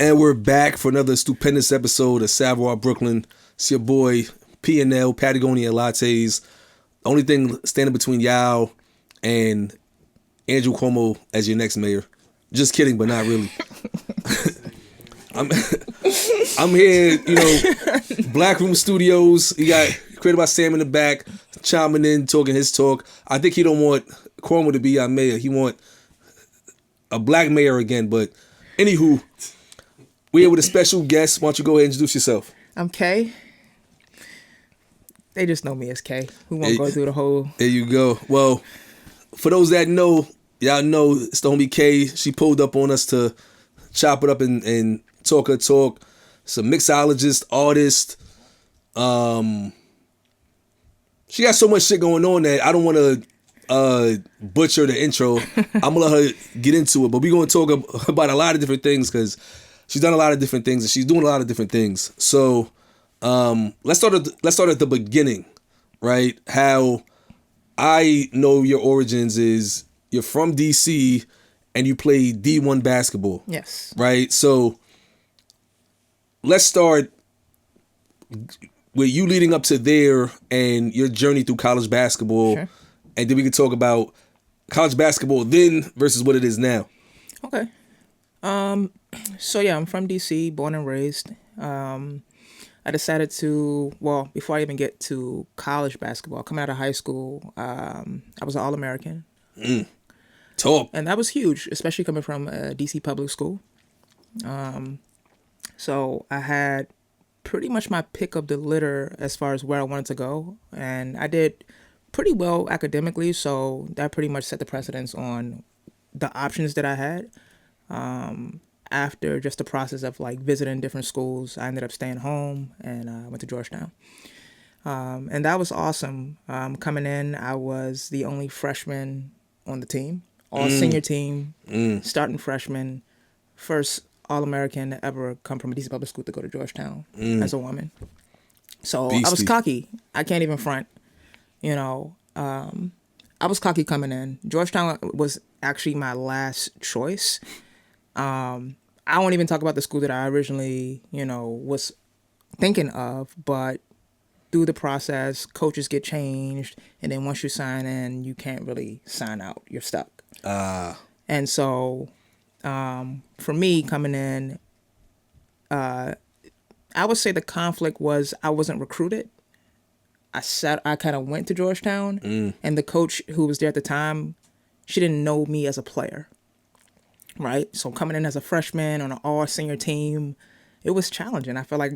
And we're back for another stupendous episode of Savoir Brooklyn. It's your boy P&L, Patagonia Lattes. The only thing standing between y'all and Andrew Cuomo as your next mayor. Just kidding, but not really. I'm here, Black Room Studios. You got created by Sam in the back, chiming in, talking his talk. I think he don't want Cuomo to be our mayor. He want a black mayor again. But anywho, we're here with a special guest. Why don't you go ahead and introduce yourself? I'm Kay. They just know me as Kay. We won't go through the whole... There you go. Well, for those that know, y'all know it's the homie Kay. She pulled up on us to chop it up and talk her talk. It's a mixologist, artist. She got so much shit going on that I don't want to butcher the intro. I'm going to let her get into it. But we're going to talk about a lot of different things because she's done a lot of different things and she's doing a lot of different things. So let's start at the beginning, right? How I know your origins is you're from DC and you play D1 basketball. Yes. Right? So let's start with you leading up to there and your journey through college basketball. Sure. And then we can talk about college basketball then versus what it is now. Okay. So yeah, I'm from DC, born and raised. I decided to, before I even get to college basketball, coming out of high school, I was an All-American. Talk. And that was huge, especially coming from a DC public school. So I had pretty much my pick of the litter as far as where I wanted to go. And I did pretty well academically, so that pretty much set the precedence on the options that I had. After just the process of like visiting different schools, I ended up staying home and went to Georgetown. And that was awesome. Coming in, I was the only freshman on the team, all senior team, starting freshman, first All-American to ever come from a DC public school to go to Georgetown as a woman. So Beastie. I was cocky. I can't even front. I was cocky coming in. Georgetown was actually my last choice. I won't even talk about the school that I originally, was thinking of, but through the process, coaches get changed, and then once you sign in, you can't really sign out. You're stuck. And so, for me coming in, I would say the conflict was I wasn't recruited. I kind of went to Georgetown, and the coach who was there at the time, she didn't know me as a player. Right? So coming in as a freshman on an all-senior team, it was challenging. I feel like,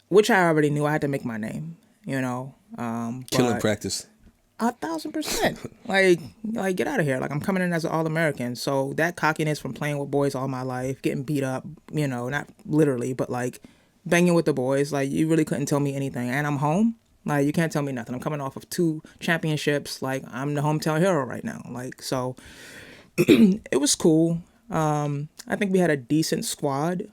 which I already knew I had to make my name, Killing practice. 1,000%. Like get out of here. Like I'm coming in as an All-American. So that cockiness from playing with boys all my life, getting beat up, not literally, but like banging with the boys, like you really couldn't tell me anything. And I'm home. Like you can't tell me nothing. I'm coming off of 2 championships. Like I'm the hometown hero right now. Like, so it was cool. I think we had a decent squad.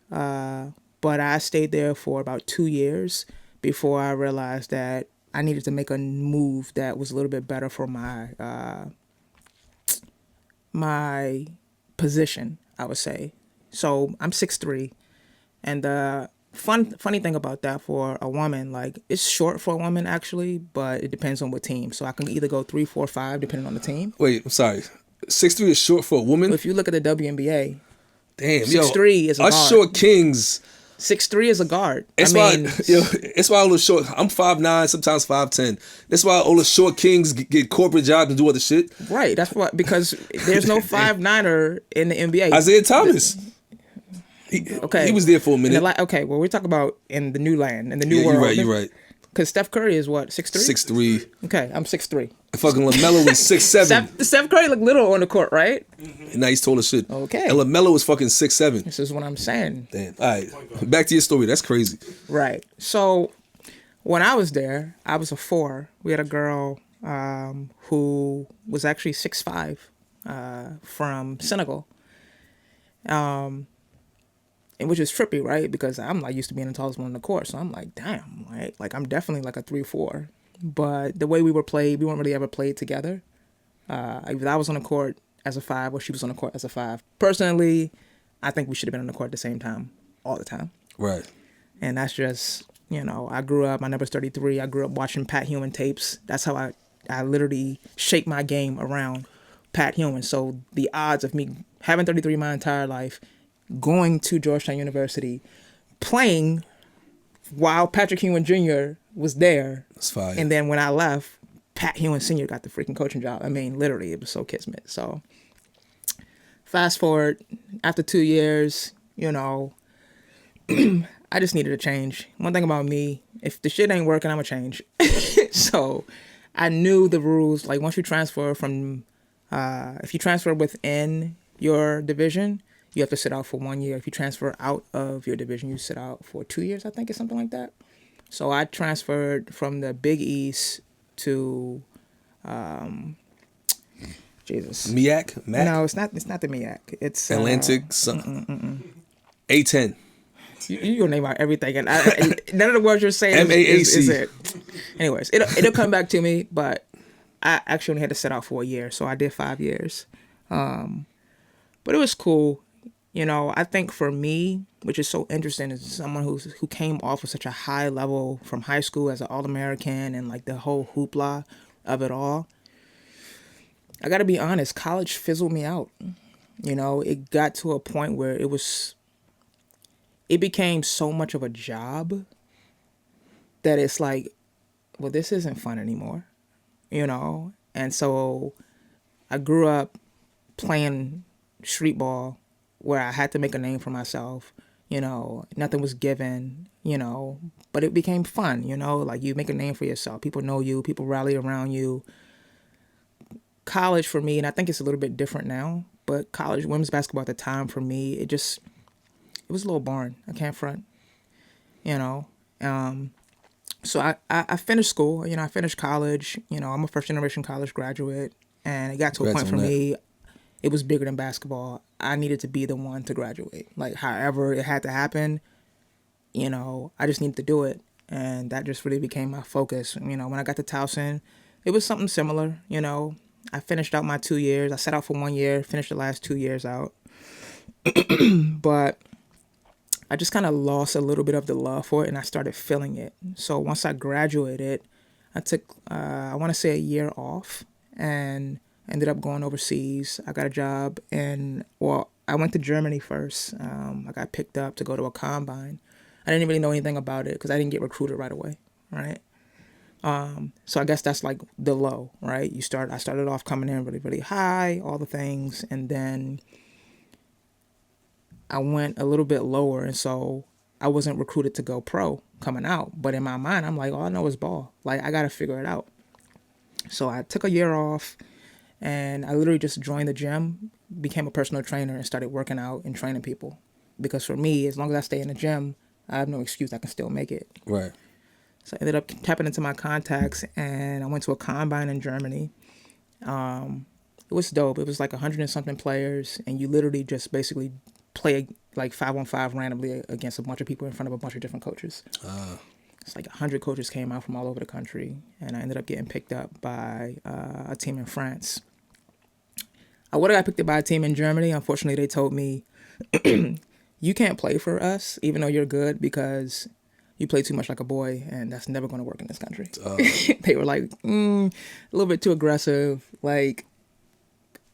But I stayed there for about 2 years before I realized that I needed to make a move that was a little bit better for my my position, I would say. So I'm 6'3", and the funny thing about that for a woman, like it's short for a woman actually, but it depends on what team. So I can either go 3, 4, 5 depending on the team. Wait, I'm sorry. 6'3" is short for a woman? If you look at the WNBA, damn, 6'3" is a guard. Us short kings. 6'3" is a guard. It's why all the short. I'm 5'9", sometimes 5'10". That's why all the short kings get corporate jobs and do other shit. Right. That's what, because there's no 5'9" in the NBA. Isaiah Thomas. He was there for a minute. Well, we talk about in the new land, in the new world. You're right. Because Steph Curry is what, 6'3"? 6'3". Okay, I'm 6'3". Fucking LaMelo was 6'7". Steph Curry looked little on the court, right? Now he's tall as shit. Okay. And LaMelo was fucking 6'7". This is what I'm saying. Damn. All right. Back to your story. That's crazy. Right. So when I was there, I was a 4. We had a girl who was actually 6'5", from Senegal. And which is trippy, right? Because I'm like used to being the tallest one on the court, so I'm like, damn, right? Like I'm definitely like a 3-4. But the way we were played, we weren't really ever played together. If I was on the court, as a 5 or she was on the court as a 5. Personally, I think we should have been on the court at the same time all the time. Right. And that's just, I grew up, my number's 33. I grew up watching Pat Hewin tapes. That's how I literally shaped my game around Pat Hewin. So the odds of me having 33 my entire life, going to Georgetown University, playing while Patrick Hewin Jr. was there. That's fire. And then when I left, Pat Hewin Sr. got the freaking coaching job. I mean, literally, it was so kismet. So fast forward, after 2 years, I just needed a change. One thing about me, if the shit ain't working, I'm going to change. So I knew the rules. Like once you transfer from, if you transfer within your division, you have to sit out for 1 year. If you transfer out of your division, you sit out for 2 years, I think, or something like that. So I transferred from the Big East to, Jesus. MEAC? MAC? No, it's not the MEAC. It's Atlantic? Something. A10. You gonna name out everything, and none of the words you're saying is it. Anyways, it'll come back to me, but I actually only had to sit out for a year, so I did 5 years. But it was cool. I think for me, which is so interesting, is someone who came off of such a high level from high school as an All-American and like the whole hoopla of it all. I got to be honest, college fizzled me out. It got to a point where it became so much of a job that it's like, well, this isn't fun anymore, And so I grew up playing street ball where I had to make a name for myself, nothing was given, but it became fun, like you make a name for yourself. People know you, people rally around you. College for me, and I think it's a little bit different now, but college women's basketball at the time for me, it was a little boring. I can't front, So I finished school, I finished college, I'm a first generation college graduate, and it got to a point for me, it was bigger than basketball. I needed to be the one to graduate. Like, however it had to happen, I just needed to do it. And that just really became my focus. When I got to Towson, it was something similar, I finished out my 2 years. I sat out for 1 year, finished the last 2 years out. But I just kind of lost a little bit of the love for it, and I started feeling it. So once I graduated, I took, I want to say, a year off, and ended up going overseas. I got a job I went to Germany first. I got picked up to go to a combine. I didn't really know anything about it because I didn't get recruited right away, right? So I guess that's like the low, right? I started off coming in really, really high, all the things, and then I went a little bit lower, and so I wasn't recruited to go pro coming out. But in my mind, I'm like, all I know is ball. Like, I got to figure it out. So I took a year off, and I literally just joined the gym, became a personal trainer, and started working out and training people. Because for me, as long as I stay in the gym, I have no excuse. I can still make it. Right. So I ended up tapping into my contacts, and I went to a combine in Germany. It was dope. It was like 100 and something players, and you literally just basically play like 5-on-5 randomly against a bunch of people in front of a bunch of different coaches. It's like 100 coaches came out from all over the country, and I ended up getting picked up by a team in France. I would have got picked up by a team in Germany. Unfortunately, they told me, you can't play for us, even though you're good, because you play too much like a boy, and that's never going to work in this country. They were like, a little bit too aggressive. Like,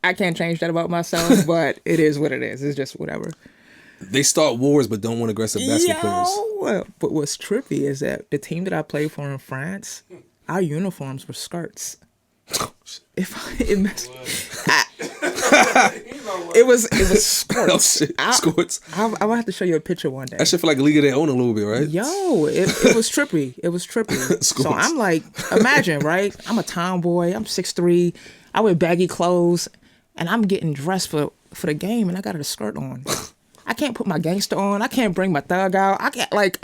I can't change that about myself, but it is what it is. It's just whatever. They start wars, but don't want aggressive basketball players. But what's trippy is that the team that I played for in France, our uniforms were skirts. It was skirts. Oh, shit. Skirts. I will have to show you a picture one day. That shit feel like a league of their own a little bit, right? Yo, it was trippy. It was trippy. So I'm like, imagine, right? I'm a tomboy. I'm 6'3". I wear baggy clothes, and I'm getting dressed for the game, and I got a skirt on. I can't put my gangster on. I can't bring my thug out. I can't, like,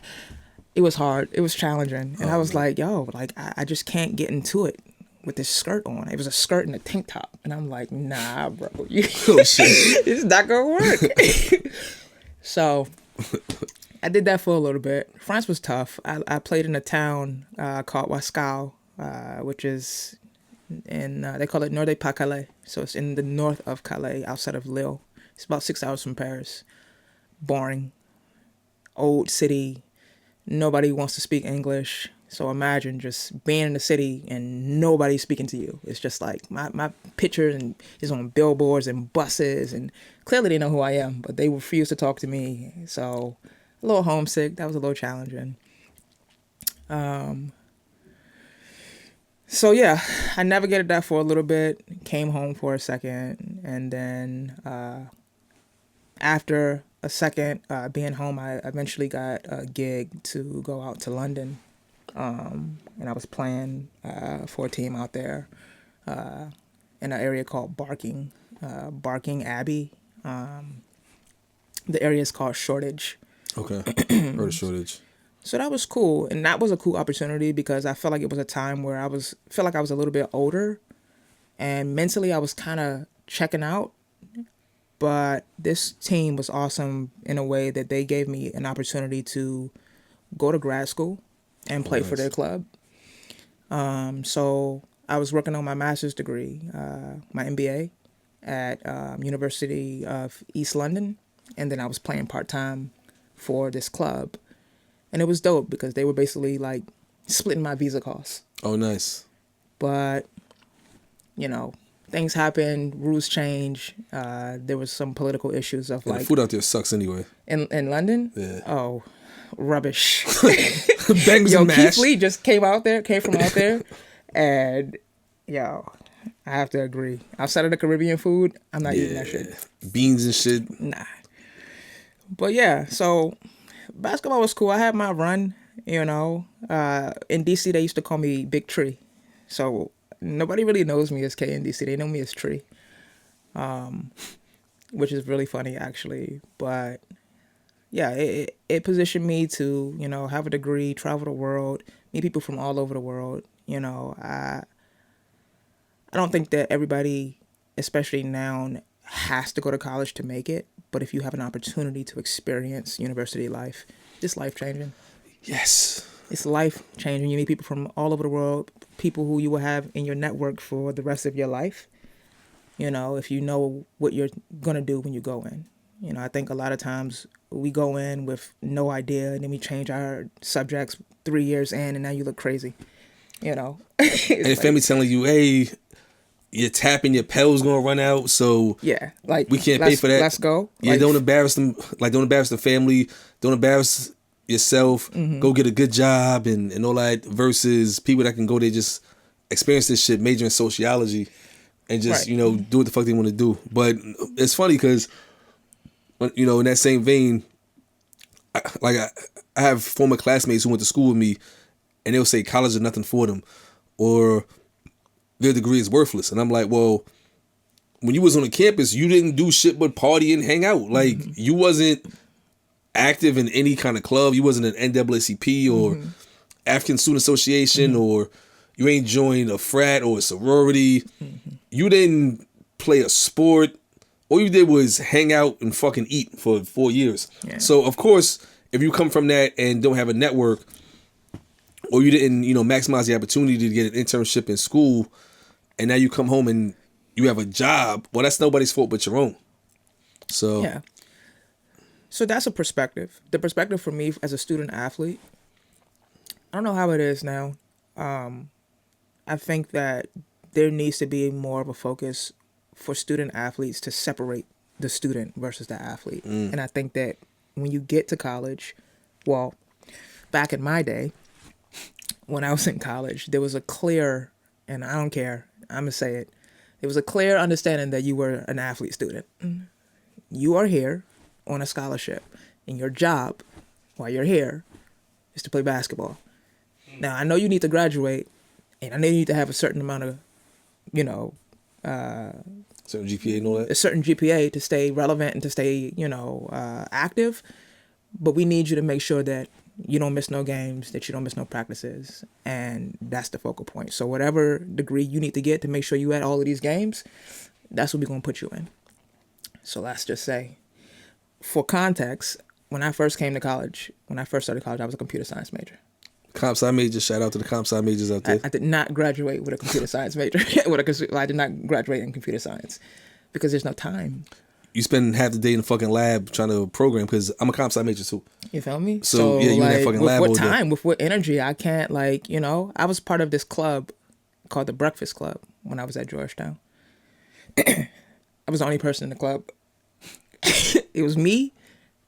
it was hard. It was challenging. And I was like, yo, like, I just can't get into it with this skirt on. It was a skirt and a tank top. And I'm like, nah, bro. Oh, shit. It's not going to work. So I did that for a little bit. France was tough. I played in a town called Wascal, which is and they call it Nord-Pas-Calais. So it's in the north of Calais, outside of Lille. It's about 6 hours from Paris. Boring, old city. Nobody wants to speak English. So imagine just being in the city and nobody speaking to you. It's just like my picture is on billboards and buses, and clearly they know who I am, but they refuse to talk to me. So a little homesick. That was a little challenging. So yeah, I navigated that for a little bit, came home for a second, and then after a second being home, I eventually got a gig to go out to London. And I was playing for a team out there in an area called Barking Abbey. The area is called Shoreditch. Okay, heard of Shortage. So that was cool, and that was a cool opportunity because I felt like it was a time where felt like I was a little bit older, and mentally I was kind of checking out. But this team was awesome in a way that they gave me an opportunity to go to grad school and play for their club. So I was working on my master's degree, my MBA, at University of East London, and then I was playing part-time for this club. And it was dope because they were basically like splitting my visa costs. Oh, nice. But, things happen, rules change. There was some political issues of The food out there sucks anyway. In London? Yeah. Oh, rubbish. Bangs and mash. Keith Lee just came from out there, and I have to agree. Outside of the Caribbean food, I'm not eating that shit. Beans and shit. Nah. But yeah, so basketball was cool. I had my run, in DC they used to call me Big Tree. So nobody really knows me as K in DC. They know me as Tree. Which is really funny actually. But yeah, it positioned me to, have a degree, travel the world, meet people from all over the world. I don't think that everybody, especially now, has to go to college to make it. But if you have an opportunity to experience university life, it's life-changing. Yes. It's life-changing. You meet people from all over the world, people who you will have in your network for the rest of your life. If you know what you're going to do when you go in. I think a lot of times we go in with no idea, and then we change our subjects 3 years in, and now you look crazy. And your family telling you, hey, your tapping, your pedal's gonna run out, so yeah, like we can't pay for that. Let's go. Yeah, don't embarrass them. Like, don't embarrass the family. Don't embarrass yourself. Mm-hmm. Go get a good job and all that. Versus people that can go there, just experience this shit, major in sociology, and just do what the fuck they want to do. But it's funny because, in that same vein, I have former classmates who went to school with me, and they'll say college is nothing for them, or their degree is worthless. And I'm like, well, when you was on the campus, you didn't do shit but party and hang out. Like, you wasn't active in any kind of club. You wasn't an NAACP or African Student Association, or you ain't joined a frat or a sorority. You didn't play a sport. All you did was hang out and fucking eat for 4 years. Yeah. So, of course, if you come from that and don't have a network, or you didn't, maximize the opportunity to get an internship in school, and now you come home and you have a job, well, that's nobody's fault but your own. So yeah. So that's a perspective. The perspective for me as a student athlete, I don't know how it is now. I think that there needs to be more of a focus for student athletes to separate the student versus the athlete. And I think that when you get to college, well, back in my day, when I was in college, there was a clear, and I don't care, I'm going to say it, there was a clear understanding that you were an athlete student. You are here on a scholarship, and your job while you're here is to play basketball. Now, I know you need to graduate, and I know you need to have a certain amount of, certain GPA and all that. A certain GPA to stay relevant and to stay, active. But we need you to make sure that you don't miss no games, that you don't miss no practices. And that's the focal point. So whatever degree you need to get to make sure you at all of these games, that's what we're going to put you in. So let's just say, for context, when I first started college, I was a computer science major. Comp sci majors. Shout out to the comp sci majors out there. I did not graduate with a computer science major. I did not graduate in computer science because there's no time. You spend half the day in the fucking lab trying to program because I'm a comp sci major too. You feel me? So yeah, you in that fucking lab all day. With what time, with what energy, I can't I was part of this club called the Breakfast Club when I was at Georgetown. I was the only person in the club. It was me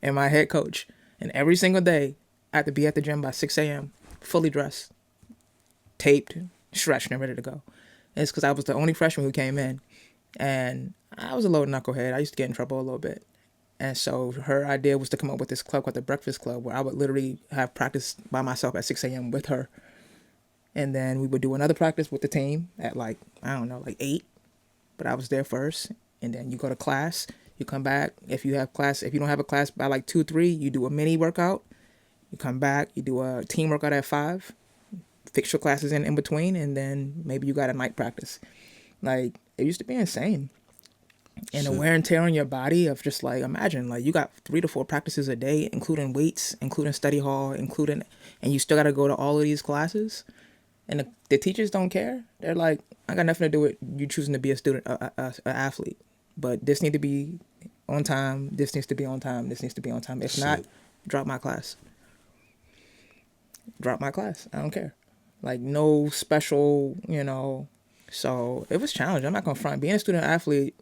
and my head coach. And every single day, I had to be at the gym by 6 a.m., fully dressed, taped, stretched, and ready to go. And it's because I was the only freshman who came in. And I was a little knucklehead. I used to get in trouble a little bit. And so her idea was to come up with this club called the Breakfast Club, where I would literally have practice by myself at 6 a.m. with her. And then we would do another practice with the team at 8. But I was there first. And then you go to class. You come back. If you don't have a class by 2, 3, you do a mini workout. You come back. You do a team workout at 5. Fix your classes in between. And then maybe you got a night practice. It used to be insane. And the wear and tear on your body of just imagine you got 3 to 4 practices a day, including weights, including study hall, and you still got to go to all of these classes. And the teachers don't care. They're like, I got nothing to do with you choosing to be a student, an athlete. But this need to be on time. This needs to be on time. This needs to be on time. If not, drop my class. Drop my class. I don't care. No special, So it was challenging. I'm not going to front. Being a student athlete,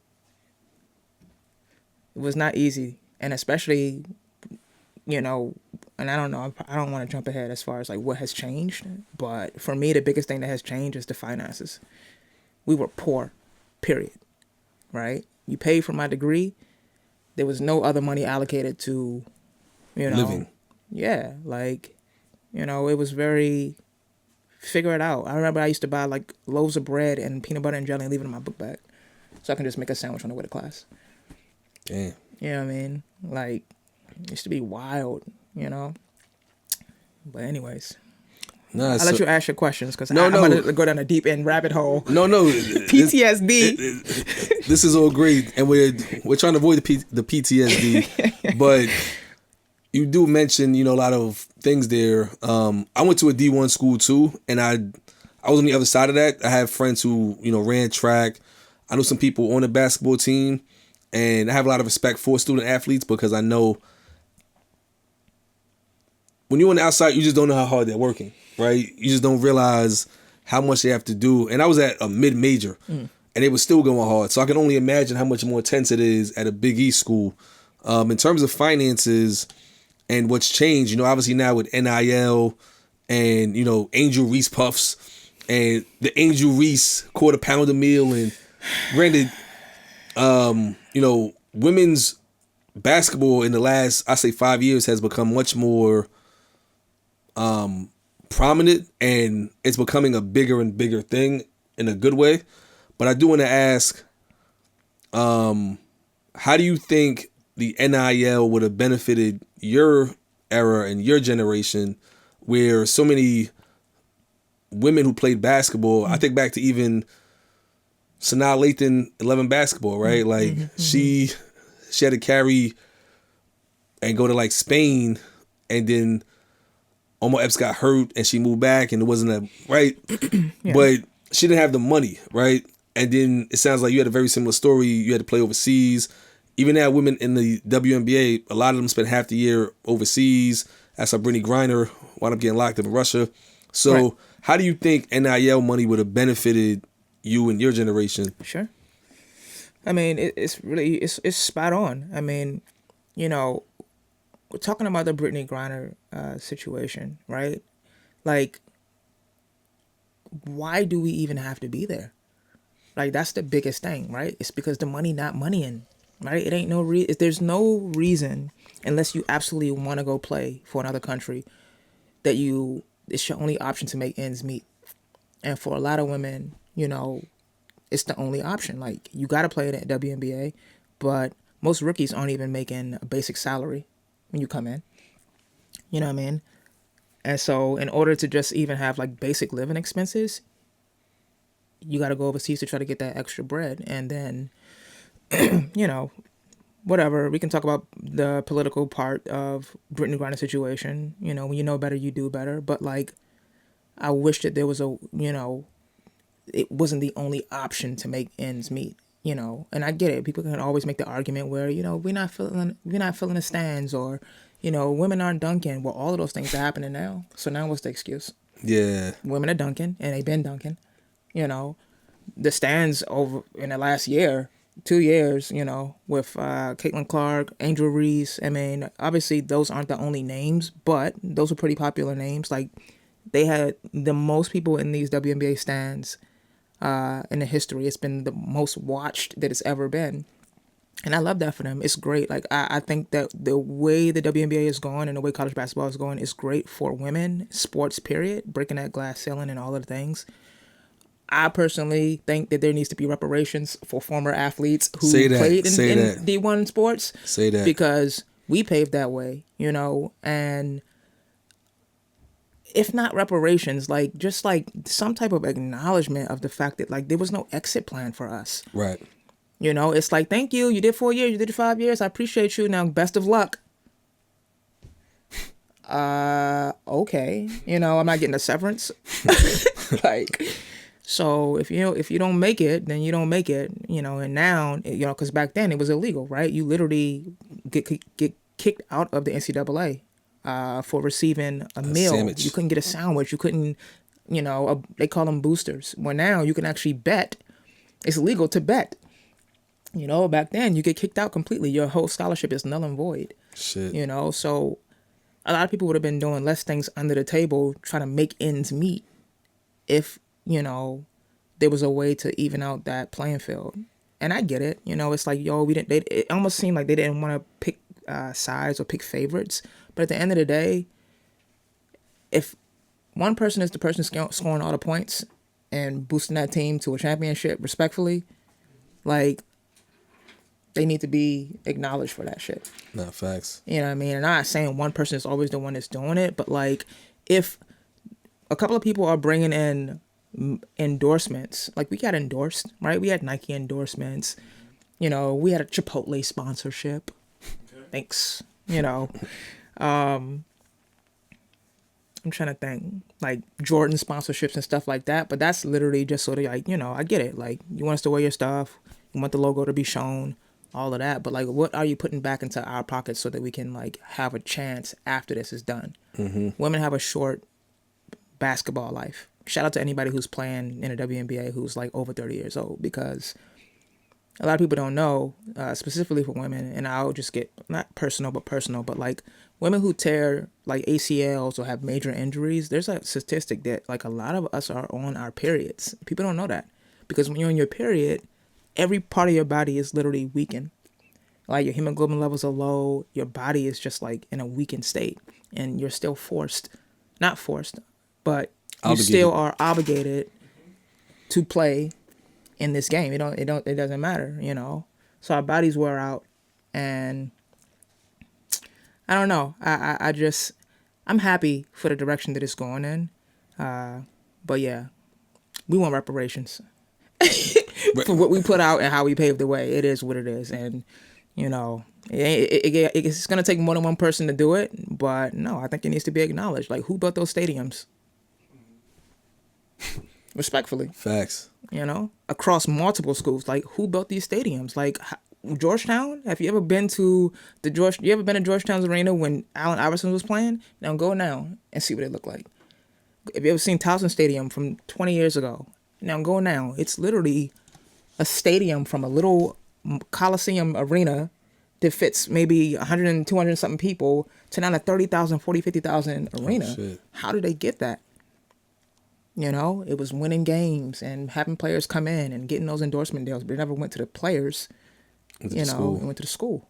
it was not easy. And especially, and I don't know, I don't want to jump ahead as far as what has changed. But for me, the biggest thing that has changed is the finances. We were poor, period. Right? You paid for my degree. There was no other money allocated to, living. Yeah. It was very, figure it out. I remember I used to buy loaves of bread and peanut butter and jelly and leave it in my book bag so I can just make a sandwich on the way to class. Damn. You know what I mean? It used to be wild, But anyways. No, I'll let you ask your questions because I'm going to go down a deep end rabbit hole. No. PTSD. This is all great, and we're trying to avoid the PTSD, but you do mention a lot of things there. I went to a D1 school too, and I was on the other side of that. I have friends who ran track. I know some people on the basketball team, and I have a lot of respect for student athletes because I know when you're on the outside, you just don't know how hard they're working, right? You just don't realize how much they have to do. And I was at a mid-major, and they were still going hard. So I can only imagine how much more intense it is at a Big East school. In terms of finances and what's changed, obviously now with NIL and, Angel Reese Puffs and the Angel Reese quarter pounder meal. And granted, women's basketball in the last, I say 5 years has become much more prominent, and it's becoming a bigger and bigger thing in a good way. But I do want to ask, how do you think the NIL would have benefited your era and your generation, where so many women who played basketball, I think back to even Sanaa Lathan 11 basketball, right? She had to carry and go to Spain, and then Omar Epps got hurt and she moved back and it wasn't right. Yeah. But she didn't have the money, right? And then it sounds like you had a very similar story. You had to play overseas. Even now, women in the WNBA, a lot of them spent half the year overseas. That's how Brittany Griner wound up getting locked up in Russia. So How do you think NIL money would have benefited you and your generation? Sure. I mean, it's spot on. I mean, we're talking about the Brittany Griner situation, right? Why do we even have to be there? That's the biggest thing, right? It's because the money not moneying, right? It ain't there's no reason, unless you absolutely want to go play for another country, that it's your only option to make ends meet. And for a lot of women, it's the only option. You got to play it at WNBA, but most rookies aren't even making a basic salary when you come in. You know what I mean? And so in order to just even have basic living expenses, you got to go overseas to try to get that extra bread. And then, whatever. We can talk about the political part of Brittany Griner's situation. When you know better, you do better. But I wish that there was it wasn't the only option to make ends meet. And I get it. People can always make the argument where we're not filling the stands, or women aren't dunking. Well, all of those things are happening now. So now what's the excuse? Yeah. Women are dunking, and they've been dunking. The stands over in the last year, 2 years, with Caitlin Clark, Angel Reese. I mean, obviously those aren't the only names, but those are pretty popular names. Like, they had the most people in these WNBA stands in the history. It's been the most watched that it's ever been. And I love that for them. It's great. Like, I think that the way the WNBA is going and the way college basketball is going is great for women, sports, period, breaking that glass ceiling and all of the things. I personally think that there needs to be reparations for former athletes who played in D1 sports. Say that. Because we paved that way, and if not reparations, like, just like some type of acknowledgement of the fact that, like, there was no exit plan for us. Right. It's like, thank you. You did 4 years. You did 5 years. I appreciate you. Now, best of luck. Okay. I'm not getting a severance. Like, so if you don't make it, then you don't make it, and now, because back then it was illegal, right? You literally get kicked out of the NCAA for receiving a meal. Sandwich. You couldn't get a sandwich. You couldn't, they call them boosters. Well, now you can actually bet. It's legal to bet. Back then you get kicked out completely. Your whole scholarship is null and void. Shit. So a lot of people would have been doing less things under the table trying to make ends meet if, there was a way to even out that playing field. And I get it. It's like, it almost seemed like they didn't want to pick sides or pick favorites. But at the end of the day, if one person is the person scoring all the points and boosting that team to a championship respectfully, like, they need to be acknowledged for that shit. Not facts. You know what I mean? And I'm not saying one person is always the one that's doing it, but, like, if a couple of people are bringing in endorsements, like, we got endorsed, right? We had Nike endorsements. We had a Chipotle sponsorship. Okay. Thanks. I'm trying to think, like, Jordan sponsorships and stuff like that. But that's literally just sort of like, I get it. Like, you want us to wear your stuff. You want the logo to be shown, all of that. But, like, what are you putting back into our pockets so that we can, like, have a chance after this is done? Mm-hmm. Women have a short basketball life. Shout out to anybody who's playing in the WNBA who's, like, over 30 years old, because a lot of people don't know, specifically for women, and I'll just get, not personal, but like, women who tear, like, ACLs or have major injuries, there's a statistic that, like, a lot of us are on our periods. People don't know that, because when you're on your period, every part of your body is literally weakened. Like, your hemoglobin levels are low, your body is just, like, in a weakened state, and you're still not forced, but you still are obligated to play in this game. It doesn't matter, So our bodies wear out, and I don't know. I'm happy for the direction that it's going in. But yeah, we want reparations for what we put out and how we paved the way. It is what it is, and it's gonna take more than one person to do it. But no, I think it needs to be acknowledged. Like, who built those stadiums? Respectfully. Facts. Across multiple schools. Like, who built these stadiums? Like, Georgetown? Have you ever been to Georgetown's arena when Allen Iverson was playing? Now go now and see what it looked like. Have you ever seen Towson Stadium from 20 years ago? Now go now. It's literally a stadium from a little Coliseum arena that fits maybe 100 and 200 something people to now a 30,000, 40, 50,000 arena. Oh, shit. How did they get that? It was winning games and having players come in and getting those endorsement deals, but it never went to the players. It went to the school.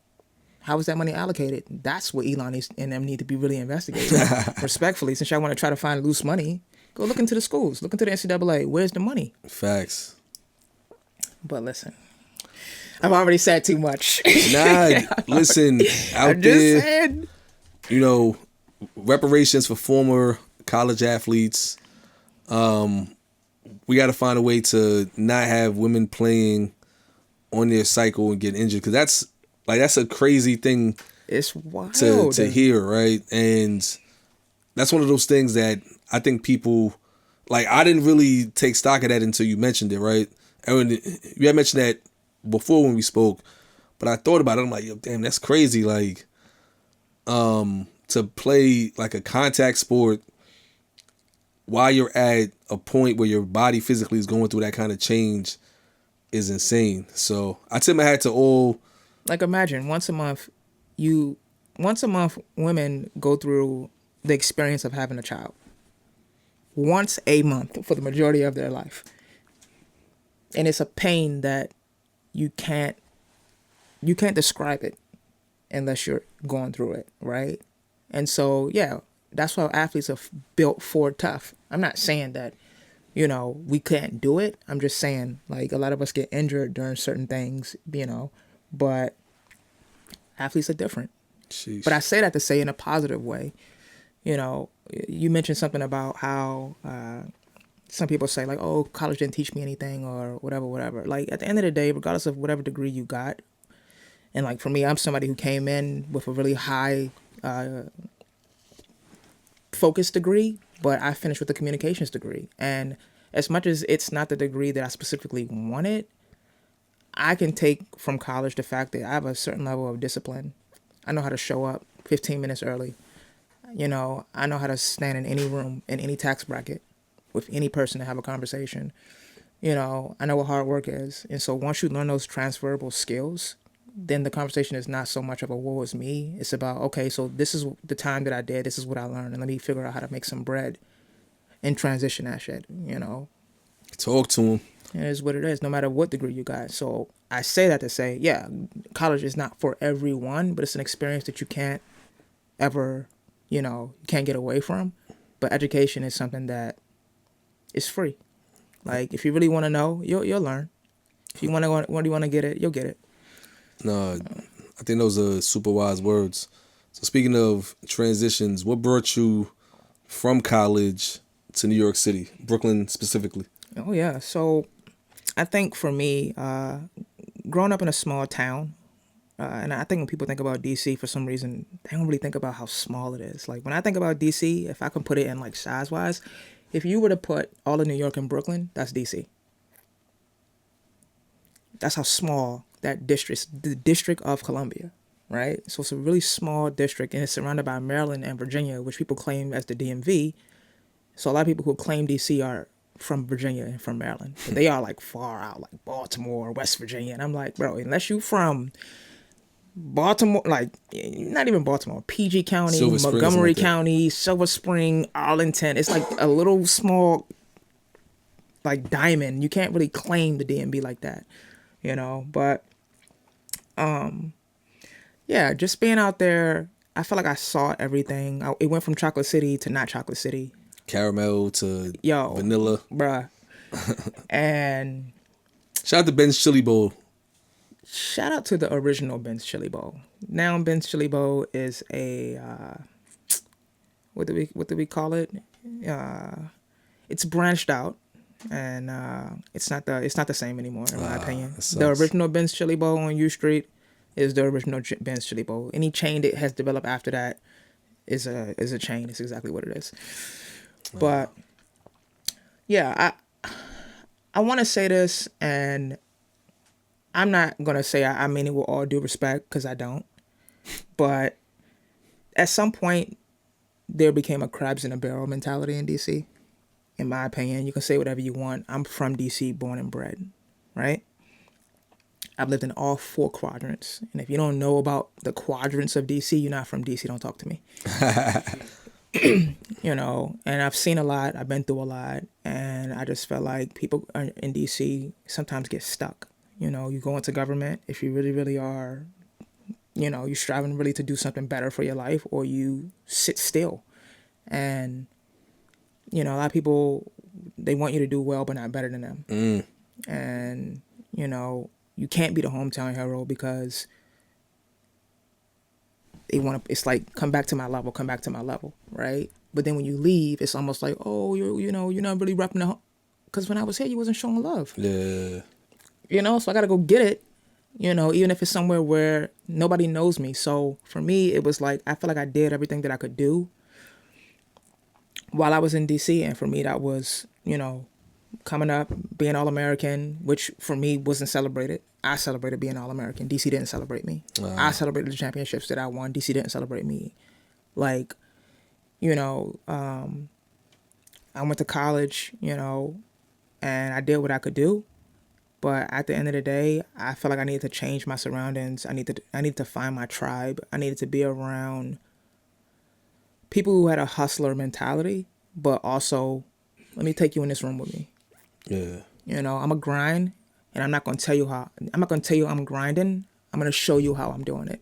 How was that money allocated? That's what Elon and them need to be really investigating. Respectfully, since y'all want to try to find loose money, go look into the schools. Look into the NCAA. Where's the money? Facts. But listen, I've already said too much. Listen, out there, reparations for former college athletes. We got to find a way to not have women playing on their cycle and get injured, because that's a crazy thing. It's wild to hear, right? And that's one of those things that I think people like I didn't really take stock of that until you mentioned it, right? And when you had mentioned that before when we spoke, but I thought about it. I'm like, yo, damn, that's crazy. Like, to play like a contact sport while you're at a point where your body physically is going through that kind of change is insane. So I tip my hat to all. Like imagine once a month, women go through the experience of having a child. Once a month for the majority of their life. And it's a pain that you can't describe it unless you're going through it, right? And so, yeah, that's why athletes are built for tough. I'm not saying that, we can't do it. I'm just saying, like, a lot of us get injured during certain things, but athletes are different. Sheesh. But I say that to say in a positive way. You mentioned something about how some people say, like, oh, college didn't teach me anything or whatever. Like, at the end of the day, regardless of whatever degree you got, and, like, for me, I'm somebody who came in with a really high focus degree, but I finished with a communications degree. And as much as it's not the degree that I specifically wanted, I can take from college the fact that I have a certain level of discipline. I know how to show up 15 minutes early. I know how to stand in any room, in any tax bracket, with any person to have a conversation. I know what hard work is. And so once you learn those transferable skills, then the conversation is not so much of a woe is me. It's about, okay, so this is the time that I did. This is what I learned. And let me figure out how to make some bread and transition that shit, Talk to him. It is what it is, no matter what degree you got. So I say that to say, yeah, college is not for everyone, but it's an experience that you can't ever, you can't get away from. But education is something that is free. Like, if you really want to know, you'll learn. If you want to get it, you'll get it. No, I think those are super wise words. So speaking of transitions, what brought you from college to New York City, Brooklyn specifically? Oh, yeah. So I think for me, growing up in a small town, and I think when people think about D.C., for some reason, they don't really think about how small it is. Like, when I think about D.C., if I can put it in, like, size-wise, if you were to put all of New York and Brooklyn, that's D.C. That's how small that district, the District of Columbia, right? So it's a really small district, and it's surrounded by Maryland and Virginia, which people claim as the DMV. So a lot of people who claim D.C. are from Virginia and from Maryland, but they are, like, far out, like Baltimore, West Virginia. And I'm like, bro, unless you from Baltimore, like, not even Baltimore, PG County, Montgomery County, Silver Spring, Arlington, it's like a little small, like, diamond. You can't really claim the DMV like that, but yeah, just being out there, I felt like I saw everything. It went from Chocolate City to not Chocolate City. Caramel to vanilla. Bruh. And shout out to Ben's Chili Bowl. Shout out to the original Ben's Chili Bowl. Now Ben's Chili Bowl is a what do we call it? It's branched out, and it's not the same anymore in my opinion. The original Ben's Chili Bowl on U Street is the original Ben's Chili Bowl. Any chain that has developed after that is a chain. It's exactly what it is. But yeah, I want to say this, and I'm not gonna say I mean it with all due respect, because I don't. But at some point, there became a crabs in a barrel mentality in DC. In my opinion, you can say whatever you want. I'm from DC, born and bred, right? I've lived in all 4 quadrants, and if you don't know about the quadrants of DC, you're not from DC. Don't talk to me. And I've seen a lot. I've been through a lot, and I just felt like people in DC sometimes get stuck. You go into government if you really, really are, you're striving really to do something better for your life, or you sit still. And, a lot of people, they want you to do well, but not better than them. And, you can't be the hometown hero because it's like, come back to my level, right? But then when you leave, it's almost like, oh, you're not really repping the home. Because when I was here, you wasn't showing love. Yeah. So I got to go get it, even if it's somewhere where nobody knows me. So for me, it was like, I feel like I did everything that I could do while I was in DC, and for me that was, coming up, being All American, which for me wasn't celebrated. I celebrated being All American. DC didn't celebrate me. I celebrated the championships that I won. DC didn't celebrate me. Like, you know, I went to college, and I did what I could do. But at the end of the day, I felt like I needed to change my surroundings. I needed to find my tribe. I needed to be around people who had a hustler mentality, but also, let me take you in this room with me. Yeah. I'm a grind, and I'm not gonna tell you how. I'm not gonna tell you I'm grinding. I'm gonna show you how I'm doing it.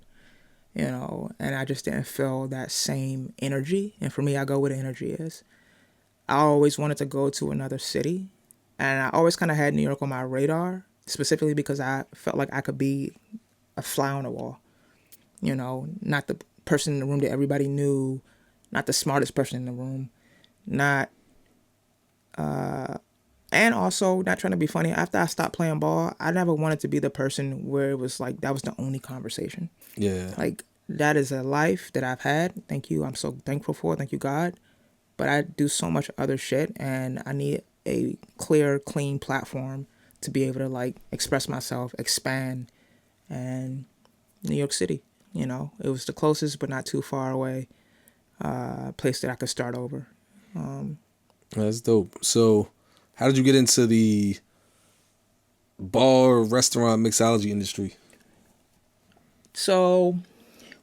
And I just didn't feel that same energy. And for me, I go where the energy is. I always wanted to go to another city, and I always kind of had New York on my radar, specifically because I felt like I could be a fly on the wall. Not the person in the room that everybody knew, not the smartest person in the room, not and also not trying to be funny. After I stopped playing ball, I never wanted to be the person where it was like that was the only conversation. Yeah. Like, that is a life that I've had. Thank you. I'm so thankful for it. Thank you, God. But I do so much other shit, and I need a clear, clean platform to be able to like express myself, expand. And New York City, it was the closest but not too far away place that I could start over. That's dope. So, how did you get into the bar, restaurant, mixology industry? So,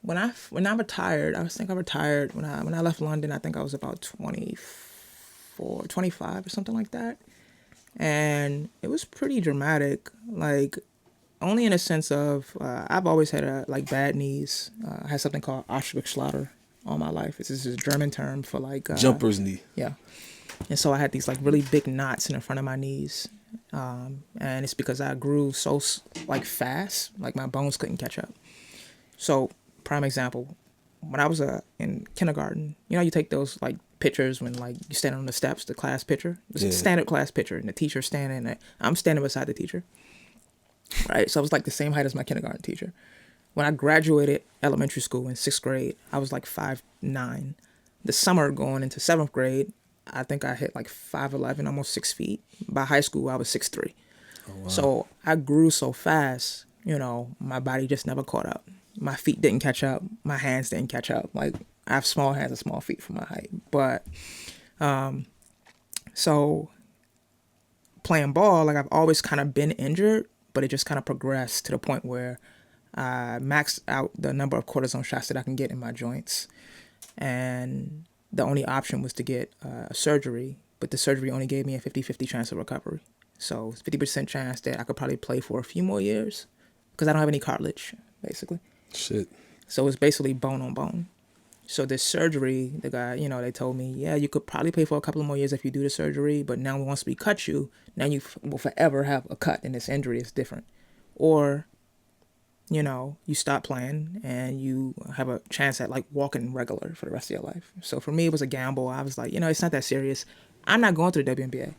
when I retired, I retired when I left London. I think I was about 24, 25 or something like that. And it was pretty dramatic, like only in a sense of I've always had bad knees. I had something called Ostrich all my life. This is a German term for like Jumper's knee. Yeah. And so I had these like really big knots in the front of my knees. And it's because I grew so like fast, like my bones couldn't catch up. So prime example, when I was in kindergarten, you take those like pictures when like you stand on the steps, the class picture, the standard class picture, and the teacher's standing there. I'm standing beside the teacher, right? So I was like the same height as my kindergarten teacher. When I graduated elementary school in 6th grade, I was like 5'9". The summer going into 7th grade, I think I hit like 5'11", almost 6 feet. By high school, I was 6'3". Oh, wow. So I grew so fast, my body just never caught up. My feet didn't catch up. My hands didn't catch up. Like, I have small hands and small feet for my height. But, so playing ball, like I've always kind of been injured, but it just kind of progressed to the point where I maxed out the number of cortisone shots that I can get in my joints. And the only option was to get surgery, but the surgery only gave me a 50-50 chance of recovery. So it's 50% chance that I could probably play for a few more years because I don't have any cartilage, basically. Shit. So it's basically bone on bone. So this surgery, the guy, they told me, yeah, you could probably play for a couple of more years if you do the surgery, but now once we cut you, now you will forever have a cut, and this injury is different. Or, you stop playing and you have a chance at like walking regular for the rest of your life. So for me, it was a gamble. I was like, it's not that serious. I'm not going to the WNBA.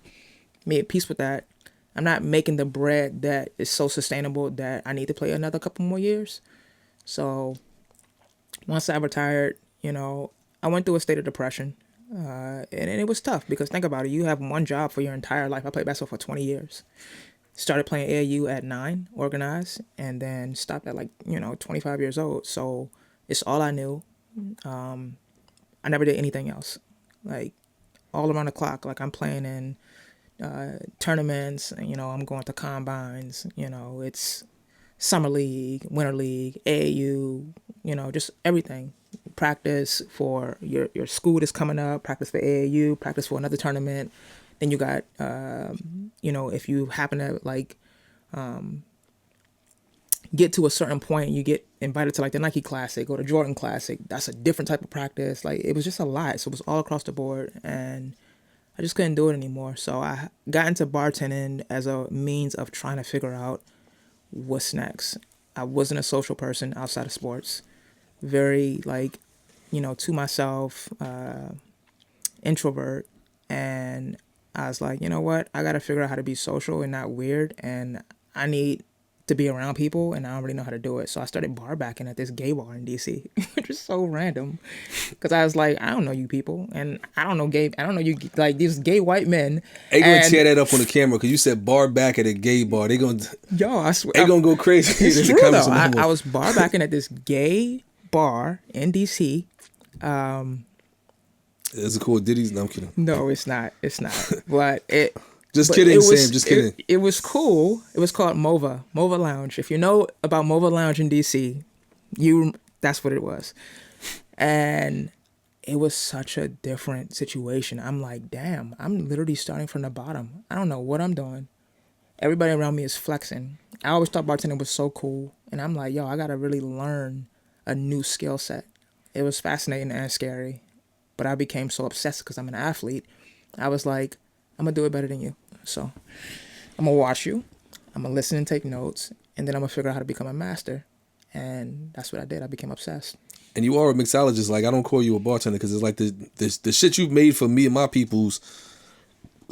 Made peace with that. I'm not making the bread that is so sustainable that I need to play another couple more years. So once I retired, I went through a state of depression. And it was tough because think about it. You have one job for your entire life. I played basketball for 20 years. Started playing AAU at 9, organized, and then stopped at 25 years old. So it's all I knew. I never did anything else. Like, all around the clock. Like, I'm playing in tournaments, I'm going to combines, it's summer league, winter league, AAU, just everything. Practice for your school that's coming up, practice for AAU, practice for another tournament. Then you got, if you happen to get to a certain point, you get invited to like the Nike Classic or the Jordan Classic. That's a different type of practice. Like, it was just a lot. So it was all across the board, and I just couldn't do it anymore. So I got into bartending as a means of trying to figure out what's next. I wasn't a social person outside of sports. Very to myself, introvert. And I was like, you know what? I got to figure out how to be social and not weird. And I need to be around people, and I don't really know how to do it. So I started bar backing at this gay bar in DC, which is so random, because I was like, I don't know you people, and I don't know you, like, these gay white men. They gonna And tear that up on the camera because you said bar back at a gay bar. They gonna I swear, they gonna go crazy. it's true though. I was bar backing at this gay bar in DC. Is it cool? Diddy's? No, I'm kidding. No, it's not. It's not. But it. Just but kidding, it was, Sam. Just kidding. It was cool. It was called Mova Lounge. If you know about Mova Lounge in DC, that's what it was. And it was such a different situation. I'm like, damn, I'm literally starting from the bottom. I don't know what I'm doing. Everybody around me is flexing. I always thought bartending was so cool. And I'm like, yo, I got to really learn a new skill set. It was fascinating and scary. But I became so obsessed because I'm an athlete. I was like, I'm going to do it better than you. So I'm going to watch you. I'm going to listen and take notes. And then I'm going to figure out how to become a master. And that's what I did. I became obsessed. And you are a mixologist. Like, I don't call you a bartender because it's like the shit you've made for me and my peoples,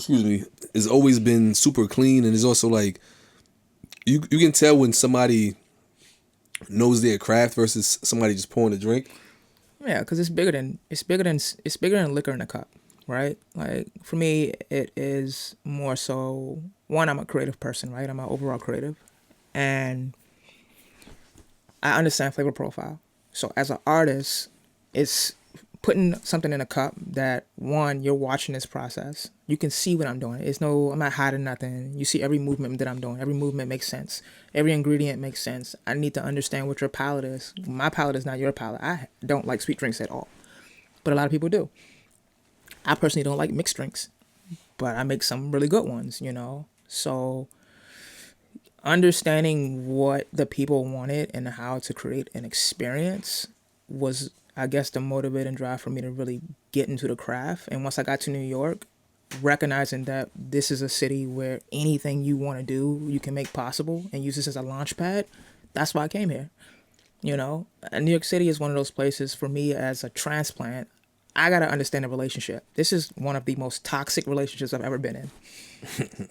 has always been super clean. And it's also like, you can tell when somebody knows their craft versus somebody just pouring a drink. Yeah, because it's bigger than liquor in a cup, right? Like, for me, it is more so, one, I'm a creative person, right? I'm an overall creative, and I understand flavor profile. So as an artist, it's putting something in a cup that, one, you're watching this process. You can see what I'm doing. I'm not hiding nothing. You see every movement that I'm doing. Every movement makes sense. Every ingredient makes sense. I need to understand what your palate is. My palate is not your palate. I don't like sweet drinks at all, but a lot of people do. I personally don't like mixed drinks, but I make some really good ones, So understanding what the people wanted and how to create an experience was, I guess, the motivating drive for me to really get into the craft. And once I got to New York, recognizing that this is a city where anything you want to do, you can make possible and use this as a launch pad. That's why I came here. And New York City is one of those places for me as a transplant. I got to understand the relationship. This is one of the most toxic relationships I've ever been in.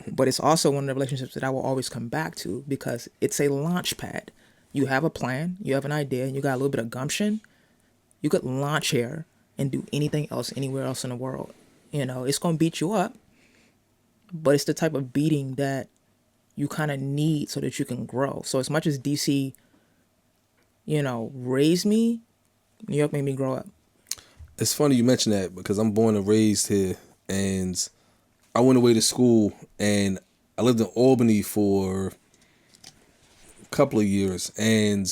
But it's also one of the relationships that I will always come back to because it's a launch pad. You have a plan, you have an idea, and you got a little bit of gumption. You could launch here and do anything else anywhere else in the world. It's going to beat you up, but it's the type of beating that you kind of need so that you can grow. So as much as DC, raised me, New York made me grow up. It's funny you mention that because I'm born and raised here, and I went away to school, and I lived in Albany for a couple of years, and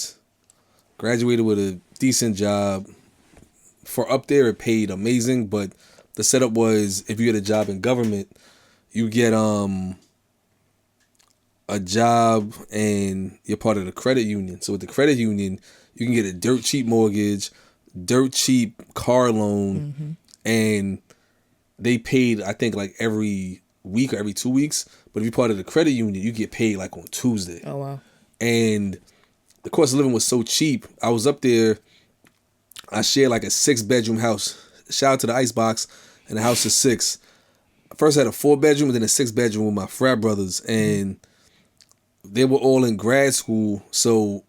graduated with a decent job. For up there, it paid amazing, but the setup was if you get a job in government, you get a job and you're part of the credit union. So with the credit union, you can get a dirt cheap mortgage, dirt cheap car loan, and they paid, I think, like every week or every 2 weeks. But if you're part of the credit union, you get paid like on Tuesday. Oh, wow. And the cost of living was so cheap. I was up there, I shared like a 6-bedroom house. Shout out to the Icebox and the house of 6. First I had a 4-bedroom and then a 6-bedroom with my frat brothers, and they were all in grad school. So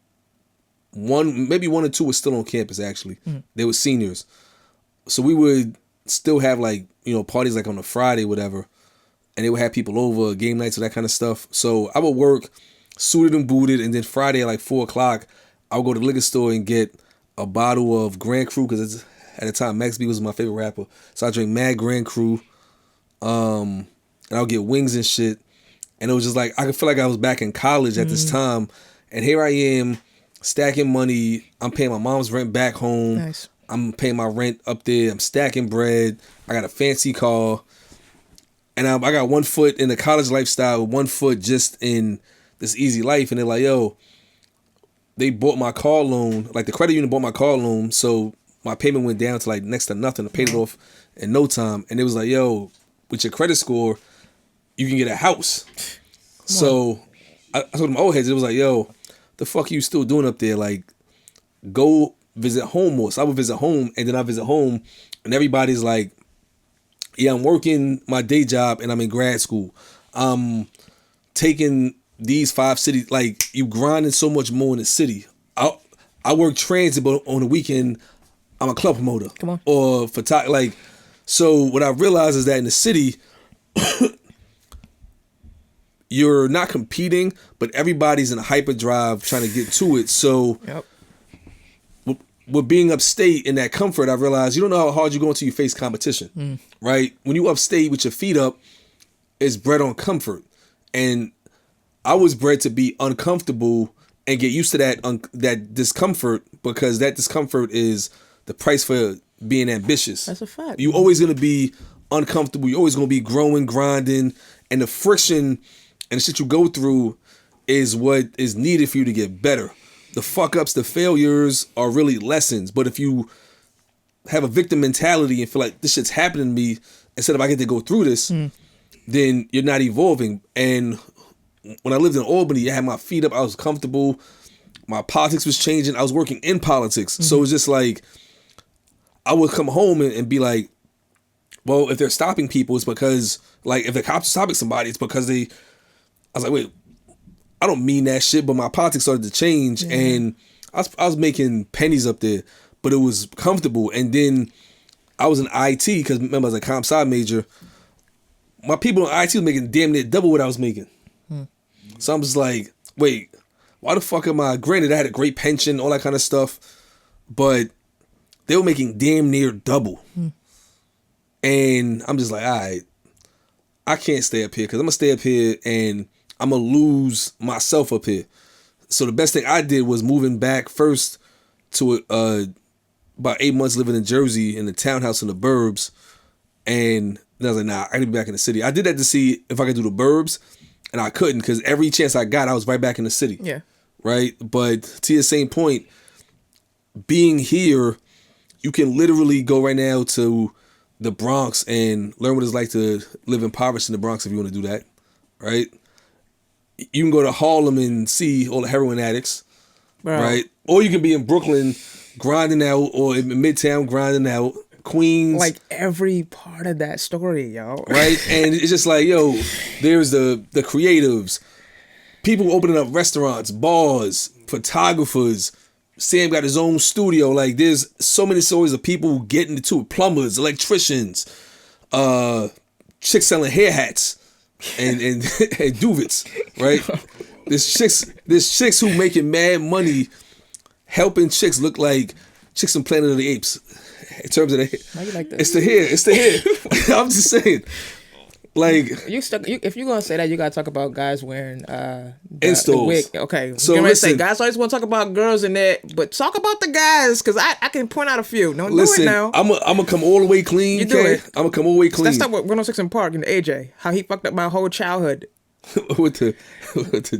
maybe one or two were still on campus actually. They were seniors. So we would still have like, parties like on a Friday, whatever. And they would have people over, game nights, and that kind of stuff. So I would work suited and booted, and then Friday at like 4:00, I would go to the liquor store and get a bottle of Grand Cru, because at the time Max B was my favorite rapper. So I drank Mad Grand Cru, and I would get wings and shit. And it was just like, I could feel like I was back in college at this time. And here I am, stacking money. I'm paying my mom's rent back home. Nice. I'm paying my rent up there. I'm stacking bread. I got a fancy car. And I got 1 foot in the college lifestyle, 1 foot just in this easy life. And they're like, yo, they bought my car loan. Like, the credit union bought my car loan. So my payment went down to like next to nothing. I paid it off in no time. And it was like, yo, with your credit score, you can get a house. So I told my old heads, it was like, yo, the fuck you still doing up there? Like, go visit home more. So I would visit home, and then I visit home, and everybody's like, yeah, I'm working my day job and I'm in grad school. I'm taking these 5 cities, like you grinding so much more in the city. I work transit, but on the weekend I'm a club promoter. Come on. Or like, so what I realized is that in the city, you're not competing, but everybody's in a hyperdrive trying to get to it. So Yep. with being upstate in that comfort, I realized you don't know how hard you go until you face competition, right? When you upstate with your feet up, it's bred on comfort. And I was bred to be uncomfortable and get used to that discomfort, because that discomfort is the price for being ambitious. That's a fact. You're always going to be uncomfortable. You're always going to be growing, grinding, and the friction and the shit you go through is what is needed for you to get better. The fuck ups, the failures are really lessons. But if you have a victim mentality and feel like this shit's happening to me instead of I get to go through this, then you're not evolving. And when I lived in Albany, I had my feet up. I was comfortable. My politics was changing. I was working in politics. So it's just like, I would come home and be like, well, if they're stopping people, it's because, like, if the cops are stopping somebody, it's because I was like, wait, I don't mean that shit, but my politics started to change, and I was making pennies up there, but it was comfortable. And then I was in IT, because remember, I was a comp sci major. My people in IT was making damn near double what I was making. So I'm just like, wait, why the fuck am I? Granted, I had a great pension, all that kind of stuff, but they were making damn near double. And I'm just like, all right, I can't stay up here, because I'm going to stay up here and I'm going to lose myself up here. So the best thing I did was moving back first to about 8 months living in Jersey in the townhouse in the burbs. And then I was like, nah, I need to be back in the city. I did that to see if I could do the burbs, and I couldn't, because every chance I got, I was right back in the city. Yeah. Right? But to your same point, being here, you can literally go right now to the Bronx and learn what it's like to live impoverished in the Bronx if you want to do that. Right? You can go to Harlem and see all the heroin addicts. Bro. Right? Or you can be in Brooklyn grinding out, or in Midtown grinding out. Queens. Like every part of that story, yo. Right? And it's just like, yo, there's the creatives, people opening up restaurants, bars, photographers. Sam got his own studio. Like, there's so many stories of people getting into it. Plumbers, electricians, chicks selling hair hats and and duvets, right? There's chicks who making mad money helping chicks look like chicks from Planet of the Apes. In terms of Why you like that? it's the hair. I'm just saying, like, if you're gonna say that, you gotta talk about guys wearing the installs. wig. Okay, So so listen, say guys always want to talk about girls in there, but talk about the guys, because I can point out a few. Don't listen, do it now. I'm gonna come all the way clean. You do it. I'm gonna come all the way clean. Let's talk about 106 in Park and AJ. How he fucked up my whole childhood. with the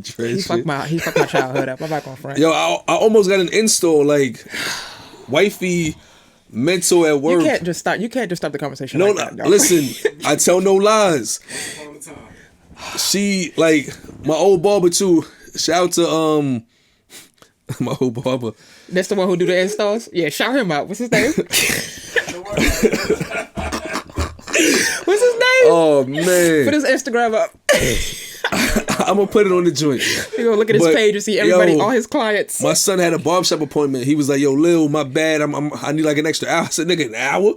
dread He shit. fucked my childhood up. I'm not gonna front. Yo, I almost got an install. Like, wifey mental at work. You can't just start the conversation. No, like no. that, yo. Listen, I tell no lies. She, like, my old barber too. Shout out to my old barber. That's the one who do the installs. Yeah, shout him out. What's his name? What's his name? Oh man, Put his Instagram up. I'm gonna put it on the joint. You gonna look at his But, page and see everybody, yo, all his clients. My son had a barbershop appointment. He was like, "Yo, Lil, my bad. I need like an extra hour." I said, "Nigga, an hour?"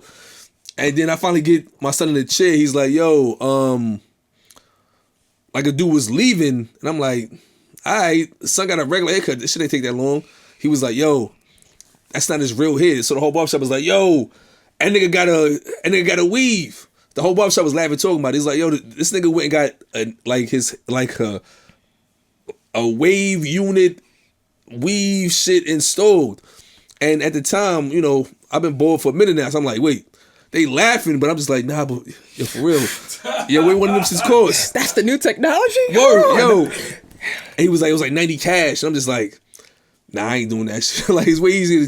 And then I finally get my son in the chair. He's like, "Yo, like a dude was leaving," and I'm like, "All right, son got a regular haircut. This shit ain't take that long." He was like, "Yo, that's not his real hair." So the whole barbershop was like, "Yo, that nigga got a weave." The whole barbershop was laughing, talking about it. He's like, "Yo, this nigga went and got a wave unit weave shit installed." And at the time, you know, I've been bored for a minute now, so I'm like, wait, they laughing, but I'm just like, nah, but yo, for real, yeah, wait, one of them shit's cost. That's the new technology. Yo. And he was like, it was like 90 cash. And I'm just like, nah, I ain't doing that shit. Like, it's way easier to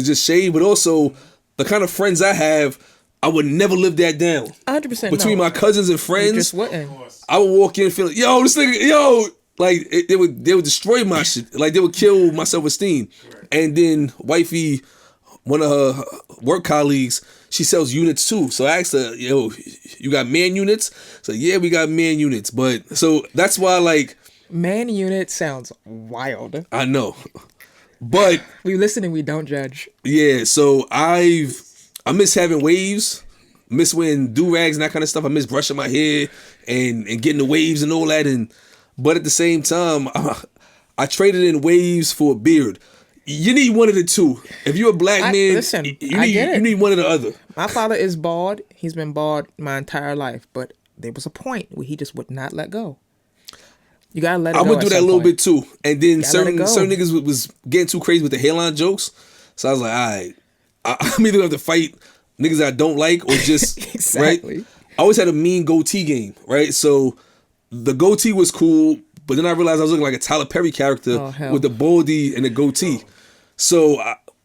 just shave, but also the kind of friends I have, I would never live that down. 100%. Between my cousins and friends, just wouldn't. I would walk in feeling, yo, this nigga, yo, like they would destroy my shit. Like they would kill my self-esteem. And then wifey, one of her work colleagues, she sells units too. So I asked her, yo, you got man units? So yeah, we got man units. But so that's why, like, Man unit sounds wild. I know. But We listen and we don't judge. yeah, so I miss having waves, miss wearing do-rags and that kind of stuff. I miss brushing my hair and getting the waves and all that. But at the same time, I traded in waves for a beard. You need one of the two. If you're a black man, listen, you I get it. you need one or the other. My father is bald. He's been bald my entire life, but there was a point where he just would not let go. You gotta let it I go. would do that a little bit too. And then certain go. niggas was getting too crazy with the hairline jokes. So I was like, all right, I'm either gonna have to fight niggas I don't like or just Exactly. right. I always had a mean goatee game, right? So the goatee was cool, but then I realized I was looking like a Tyler Perry character with the baldy and the goatee. So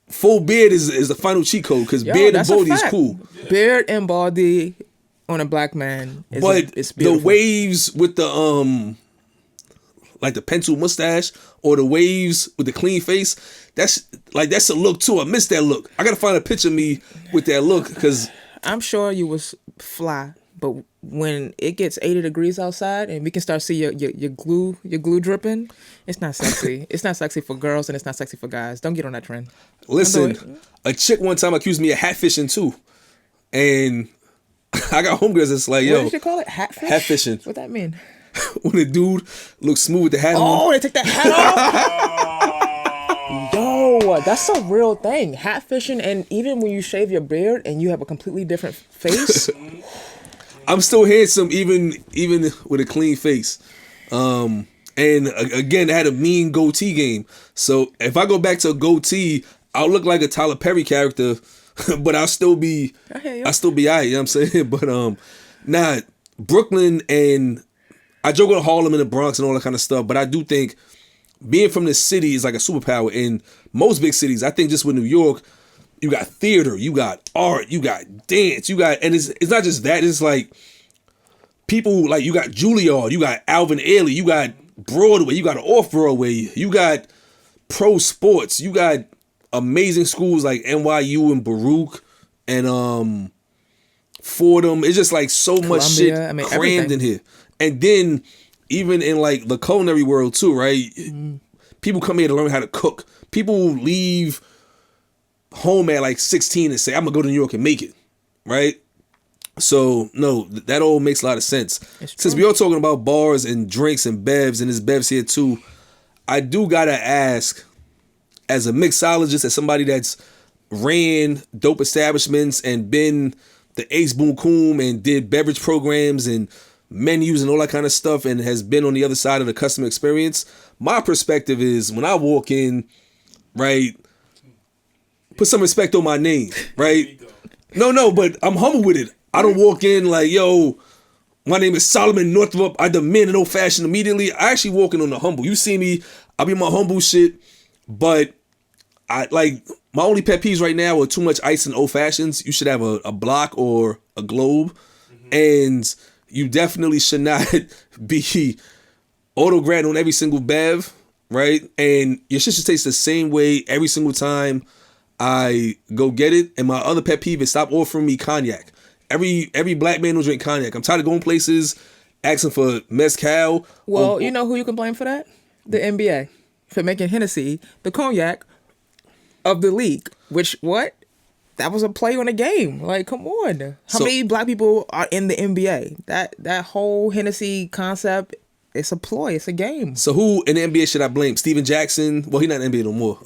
full beard is the final cheat code because beard and baldy is cool. Beard and baldy on a black man is But it's the beautiful. waves with the like the pencil mustache or the waves with the clean face, that's a look too. I miss that look. I gotta find a picture of me with that look because I'm sure you was fly, but when it gets 80 degrees outside and we can start see your glue dripping, it's not sexy. It's not sexy for girls and it's not sexy for guys. Don't get on that trend. listen, a chick one time accused me of hatfishing too, and I got homegirls that's like, yo, What did you call it? Hatfish? Hatfishing. What that mean? When a dude looks smooth with the hat on. Oh, they take that hat off. Yo, that's a real thing. Hatfishing, and even when you shave your beard and you have a completely different face. I'm still handsome even with a clean face. And again, I had a mean goatee game. So if I go back to a goatee, I'll look like a Tyler Perry character, but I'll still be I'll still be alright, you know what I'm saying? But nah, Brooklyn, and I joke with Harlem and the Bronx and all that kind of stuff, but I do think being from the city is like a superpower. In most big cities, I think just with New York, you got theater, you got art, you got dance, you got, and it's not just that, it's like people like, you got Juilliard, you got Alvin Ailey, you got Broadway, you got off-Broadway, you got pro sports, you got amazing schools like NYU and Baruch and Fordham. It's just like so much shit crammed everything in here. And then even in like the culinary world too, right? People come here to learn how to cook. People leave home at like 16 and say, I'm gonna go to New York and make it, right? So no, that all makes a lot of sense. Since we are talking about bars and drinks and bevs, and there's bevs here too, I do gotta ask, as a mixologist, as somebody that's ran dope establishments and been the ace boom coom and did beverage programs and menus and all that kind of stuff, and has been on the other side of the customer experience, my perspective is when I walk in, right, put some respect on my name, right? No, but I'm humble with it. I don't walk in like, yo, my name is Solomon Northrop, I demand an old fashioned immediately. I actually walk in on the humble. You see me, I'll be my humble shit, but I like, my only pet peeves right now are too much ice and old fashions. You should have a block or a globe, and you definitely should not be auto-grad on every single bev, right? And your shit should taste the same way every single time I go get it. And my other pet peeve is stop offering me cognac. Every black man will drink cognac. I'm tired of going places asking for mezcal. Well, you know who you can blame for that? The NBA. For making Hennessy the cognac of the league. Which, what? That was a play on a game. Like, come on. How many black people are in the NBA? That whole Hennessy concept, it's a ploy. It's a game. So who in the NBA should I blame? Steven Jackson? Well, he's not in the NBA no more.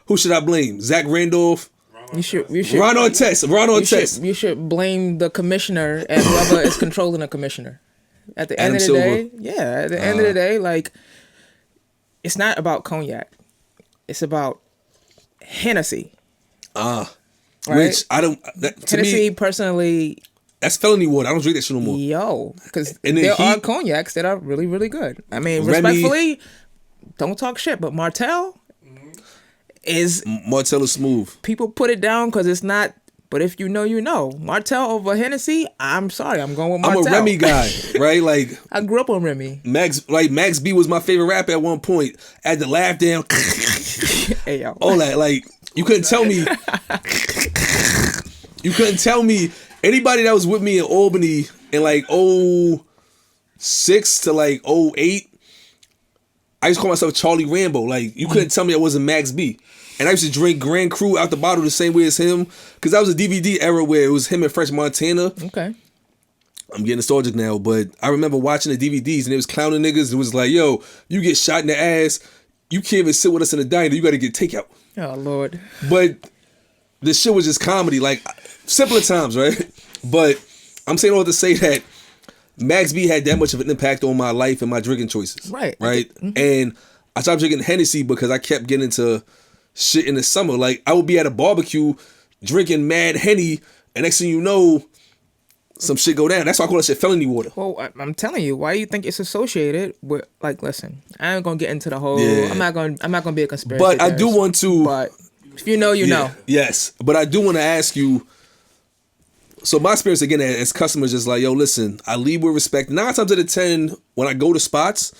Who should I blame? Zach Randolph? You should Ron Artest. You should blame the commissioner and whoever is controlling the commissioner. At the end of the day, at the end of the day, like, it's not about cognac. It's about Hennessy. Right? Which I don't. To Hennessy, me, personally, that's felony water. I don't drink that shit no more. Yo, because there are cognacs that are really, really good. I mean, respectfully, don't talk shit, but Martell is smooth. People put it down because it's not. But if you know, you know. Martell over Hennessy, I'm sorry, I'm going with Martell. I'm a Remy guy, right? Like, I grew up on Remy. Max B was my favorite rapper at one point. I had to laugh down. Hey, yo. All that, like, you couldn't tell me. You couldn't tell me. Anybody that was with me in Albany in like 09, 06 to like 08, I used to call myself Charlie Rambo. Like, you couldn't tell me I wasn't Max B. And I used to drink Grand Cru out the bottle the same way as him. Because that was a DVD era where it was him and French Montana. Okay. I'm getting nostalgic now, but I remember watching the DVDs and it was clowning niggas. It was like, yo, you get shot in the ass. You can't even sit with us in the diner. You got to get takeout. Oh, Lord. But this shit was just comedy. Like, simpler times, right? But I'm saying all to say that Max B had that much of an impact on my life and my drinking choices. Right. Right? And I stopped drinking Hennessy because I kept getting into shit in the summer. Like, I would be at a barbecue drinking mad Henny, and next thing you know, some shit go down. That's why I call that shit felony water. Well, I'm telling you, why do you think it's associated with, like, listen, I ain't gonna get into the whole, Yeah. I'm not gonna be a conspiracy But I theorist, do want to... But if you know, you know. Yes. But I do want to ask you, so my experience, again, as customers, is like, yo, listen, I lead with respect. 9 times out of 10, when I go to spots,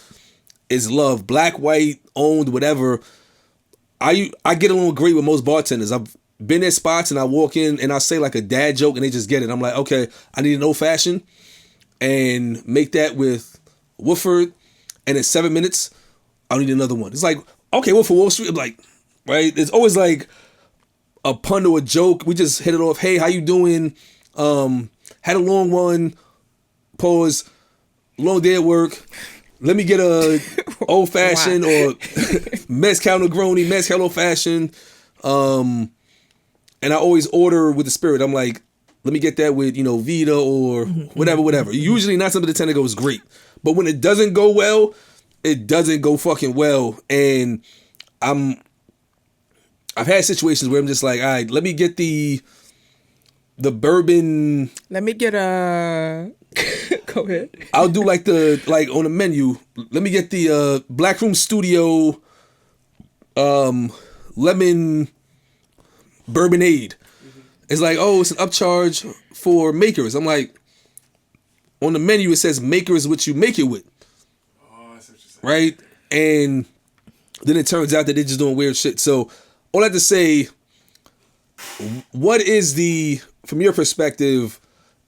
it's love. Black, white, owned, whatever. I get along great with most bartenders. I've been at spots and I walk in and I say like a dad joke and they just get it. I'm like, okay, I need an old fashioned and make that with Woodford, and in 7 minutes, I'll need another one. It's like, okay, Wolf of Wall Street. I'm like, right? It's always like a pun or a joke. We just hit it off. Hey, how you doing? Had a long one. Pause. Long day at work. Let me get a old fashioned or mezcal Negroni, mezcal old fashioned. And I always order with the spirit. I'm like, let me get that with, Vita or whatever. Usually 9 times out of 10 it goes great. But when it doesn't go well, it doesn't go fucking well. And I've had situations where I'm just like, all right, let me get the bourbon. Let me get a... Go ahead. I'll do like on the menu. Let me get the Black Room Studio lemon bourbonade. It's like, oh, it's an upcharge for makers. I'm like, on the menu it says makers what you make it with. Oh, that's what you're saying. Right? And then it turns out that they're just doing weird shit. So all I have to say, what is from your perspective,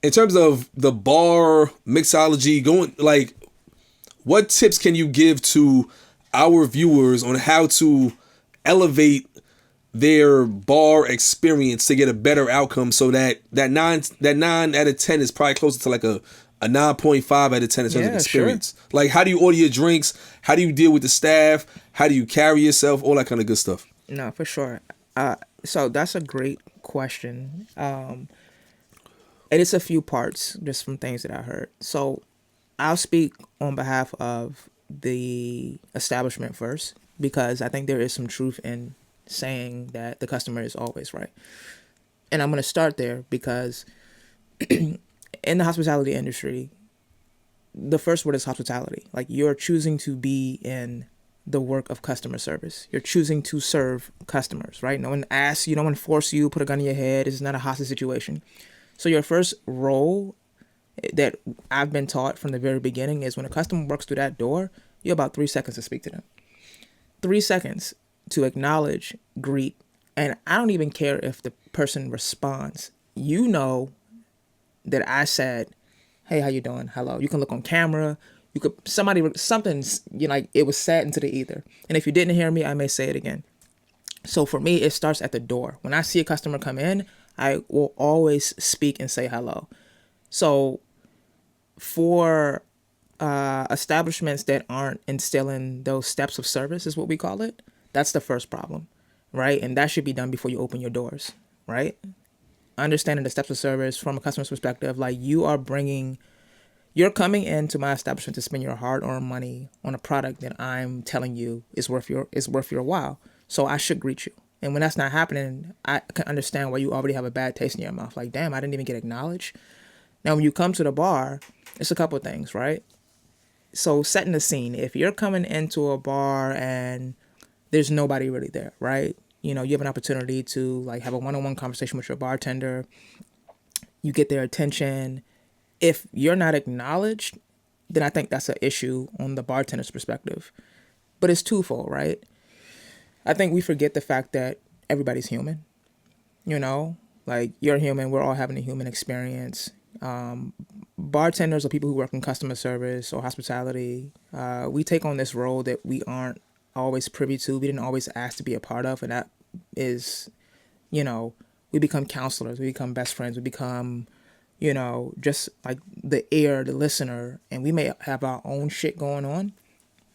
in terms of the bar mixology, what tips can you give to our viewers on how to elevate their bar experience to get a better outcome, so that 9 out of 10 is probably closer to like a 9.5 out of 10 in terms of experience. Sure. Like, how do you order your drinks? How do you deal with the staff? How do you carry yourself? All that kind of good stuff. No, for sure. So that's a great question. And it's a few parts just from things that I heard. So I'll speak on behalf of the establishment first, because I think there is some truth in saying that the customer is always right. And I'm going to start there because in the hospitality industry, the first word is hospitality. Like, you're choosing to be in the work of customer service. You're choosing to serve customers, right? No one asks you, no one force you, put a gun in your head. This is not a hostage situation. So your first role that I've been taught from the very beginning is when a customer walks through that door, you have about 3 seconds to speak to them. 3 seconds to acknowledge, greet, and I don't even care if the person responds. You know that I said, hey, how you doing? Hello. You can look on camera. You could, something's, like it was said into the ether. And if you didn't hear me, I may say it again. So for me, it starts at the door. When I see a customer come in, I will always speak and say hello. So for establishments that aren't instilling those steps of service, is what we call it, that's the first problem, right? And that should be done before you open your doors, right? Understanding the steps of service from a customer's perspective, like you're coming into my establishment to spend your hard-earned money on a product that I'm telling you is worth your while. So I should greet you. And when that's not happening, I can understand why you already have a bad taste in your mouth. Like, damn, I didn't even get acknowledged. Now, when you come to the bar, it's a couple of things, right? So setting the scene. If you're coming into a bar and there's nobody really there, right? You have an opportunity to like have a one-on-one conversation with your bartender. You get their attention. If you're not acknowledged, then I think that's an issue on the bartender's perspective. But it's twofold, right? I think we forget the fact that everybody's human. Like, you're human. We're all having a human experience. Bartenders or people who work in customer service or hospitality, we take on this role that we aren't always privy to. We didn't always ask to be a part of, and that is, you know, we become counselors, we become best friends, we become, you know, just like the ear, the listener, and we may have our own shit going on,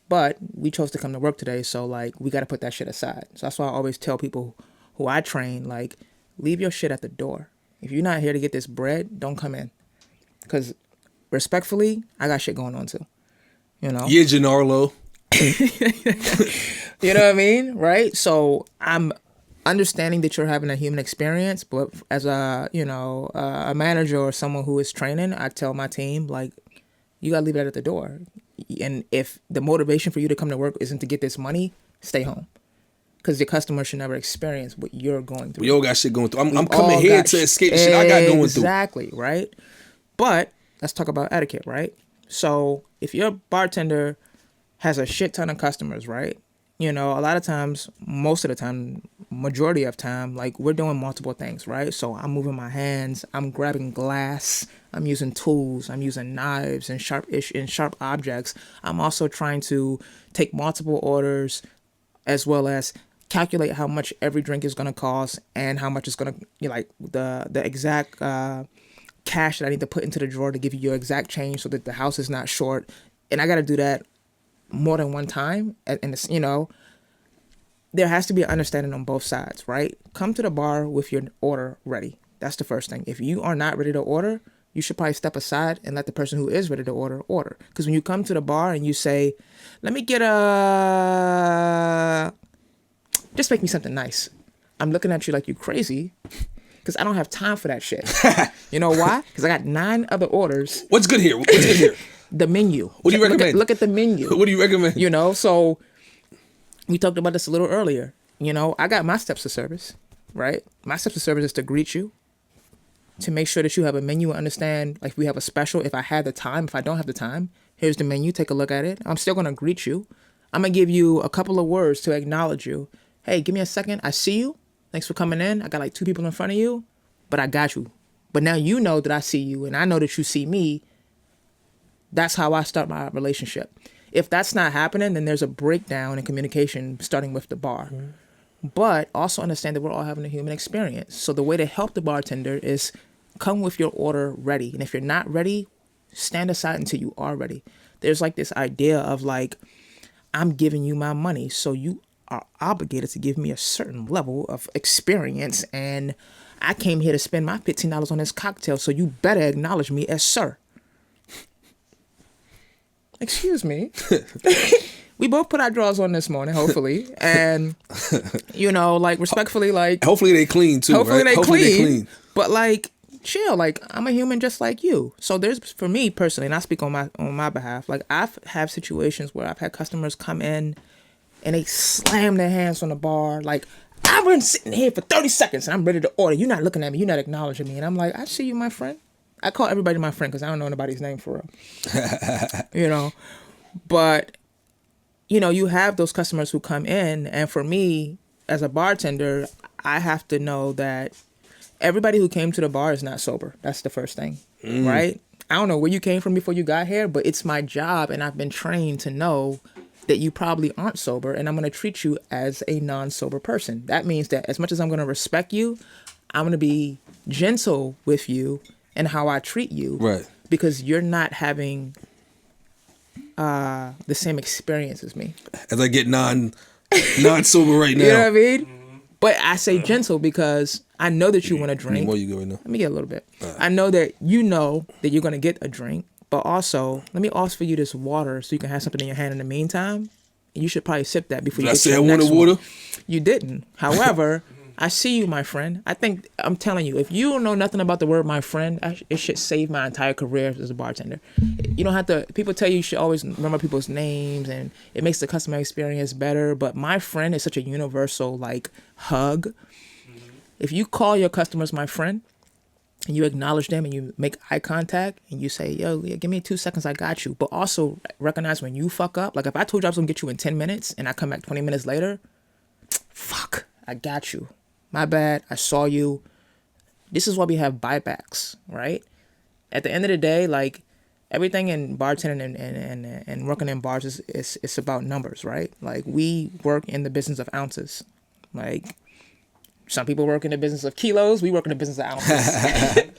but we chose to come to work today, so like we got to put that shit aside. So that's why I always tell people who I train, like, leave your shit at the door. If you're not here to get this bread, don't come in. Because respectfully, I got shit going on too. You know? Yeah, Gennaro. You know what I mean? Right? So I'm understanding that you're having a human experience, but as a, you know, a manager or someone who is training, I tell my team, like, you gotta leave it at the door. And if the motivation for you to come to work isn't to get this money, stay home. Because your customer should never experience what you're going through. We all got shit going through. I'm coming here to escape the shit I got going through. Exactly, right? But let's talk about etiquette, right? So if your bartender has a shit ton of customers, right? You know, a lot of times, most of the time, majority of time, like, we're doing multiple things, right? So I'm moving my hands, I'm grabbing glass, I'm using tools, I'm using knives and sharp objects. I'm also trying to take multiple orders as well as calculate how much every drink is going to cost and how much it's going to, you know, like the exact cash that I need to put into the drawer to give you your exact change so that the house is not short. And I got to do that more than one time. And it's, you know, there has to be an understanding on both sides, right? Come to the bar with your order ready. That's the first thing. If you are not ready to order, you should probably step aside and let the person who is ready to order. Because when you come to the bar and you say, let me get just make me something nice, I'm looking at you like you crazy because I don't have time for that shit. You know why? Because I got 9 other orders. What's good here? What's good here? The menu. What do you recommend? Look at the menu. What do you recommend? You know, so we talked about this a little earlier. You know, I got my steps of service, right? My steps of service is to greet you, to make sure that you have a menu and understand, like, if we have a special, if I had the time, if I don't have the time, here's the menu, take a look at it. I'm still going to greet you. I'm going to give you a couple of words to acknowledge you. Hey, give me a second. I see you. Thanks for coming in. I got like 2 people in front of you, but I got you. But now you know that I see you and I know that you see me. That's how I start my relationship. If that's not happening, then there's a breakdown in communication starting with the bar. Mm-hmm. But also understand that we're all having a human experience. So the way to help the bartender is come with your order ready. And if you're not ready, stand aside until you are ready. There's like this idea of like, I'm giving you my money, so you are obligated to give me a certain level of experience. And I came here to spend my $15 on this cocktail, so you better acknowledge me as sir. Excuse me. We both put our drawers on this morning, hopefully. And, you know, like, respectfully, like... Hopefully they clean, too, hopefully right? They clean. But, like, chill. Like, I'm a human just like you. So there's, for me personally, and I speak on my behalf, like, I've had situations where I've had customers come in and they slam their hands on the bar. Like, I've been sitting here for 30 seconds and I'm ready to order. You're not looking at me. You're not acknowledging me. And I'm like, I see you, my friend. I call everybody my friend because I don't know anybody's name for real. You know, but, you know, you have those customers who come in. And for me, as a bartender, I have to know that everybody who came to the bar is not sober. That's the first thing, right? I don't know where you came from before you got here, but it's my job. And I've been trained to know that you probably aren't sober. And I'm going to treat you as a non-sober person. That means that as much as I'm going to respect you, I'm going to be gentle with you and how I treat you, right? Because you're not having the same experience as me. As I get non-sober right now. You know what I mean? But I say gentle because I know that you want to drink. More you go right now. Let me get a little bit. I know that you know that you're going to get a drink, but also let me offer you this water so you can have something in your hand in the meantime. You should probably sip that before you get your next one. I said I wanted water? You didn't. However... I see you, my friend. I think, I'm telling you, if you don't know nothing about the word my friend, it should save my entire career as a bartender. You don't have to, people tell you should always remember people's names and it makes the customer experience better. But my friend is such a universal, like, hug. Mm-hmm. If you call your customers my friend and you acknowledge them and you make eye contact and you say, yo, give me 2 seconds, I got you. But also recognize when you fuck up. Like, if I told you I was going to get you in 10 minutes and I come back 20 minutes later, fuck, I got you. My bad. I saw you. This is why we have buybacks, right? at the end of the day, like everything in bartending and working in bars is it's about numbers, right? Like we work in the business of ounces. Like some people work in the business of kilos, we work in the business of ounces.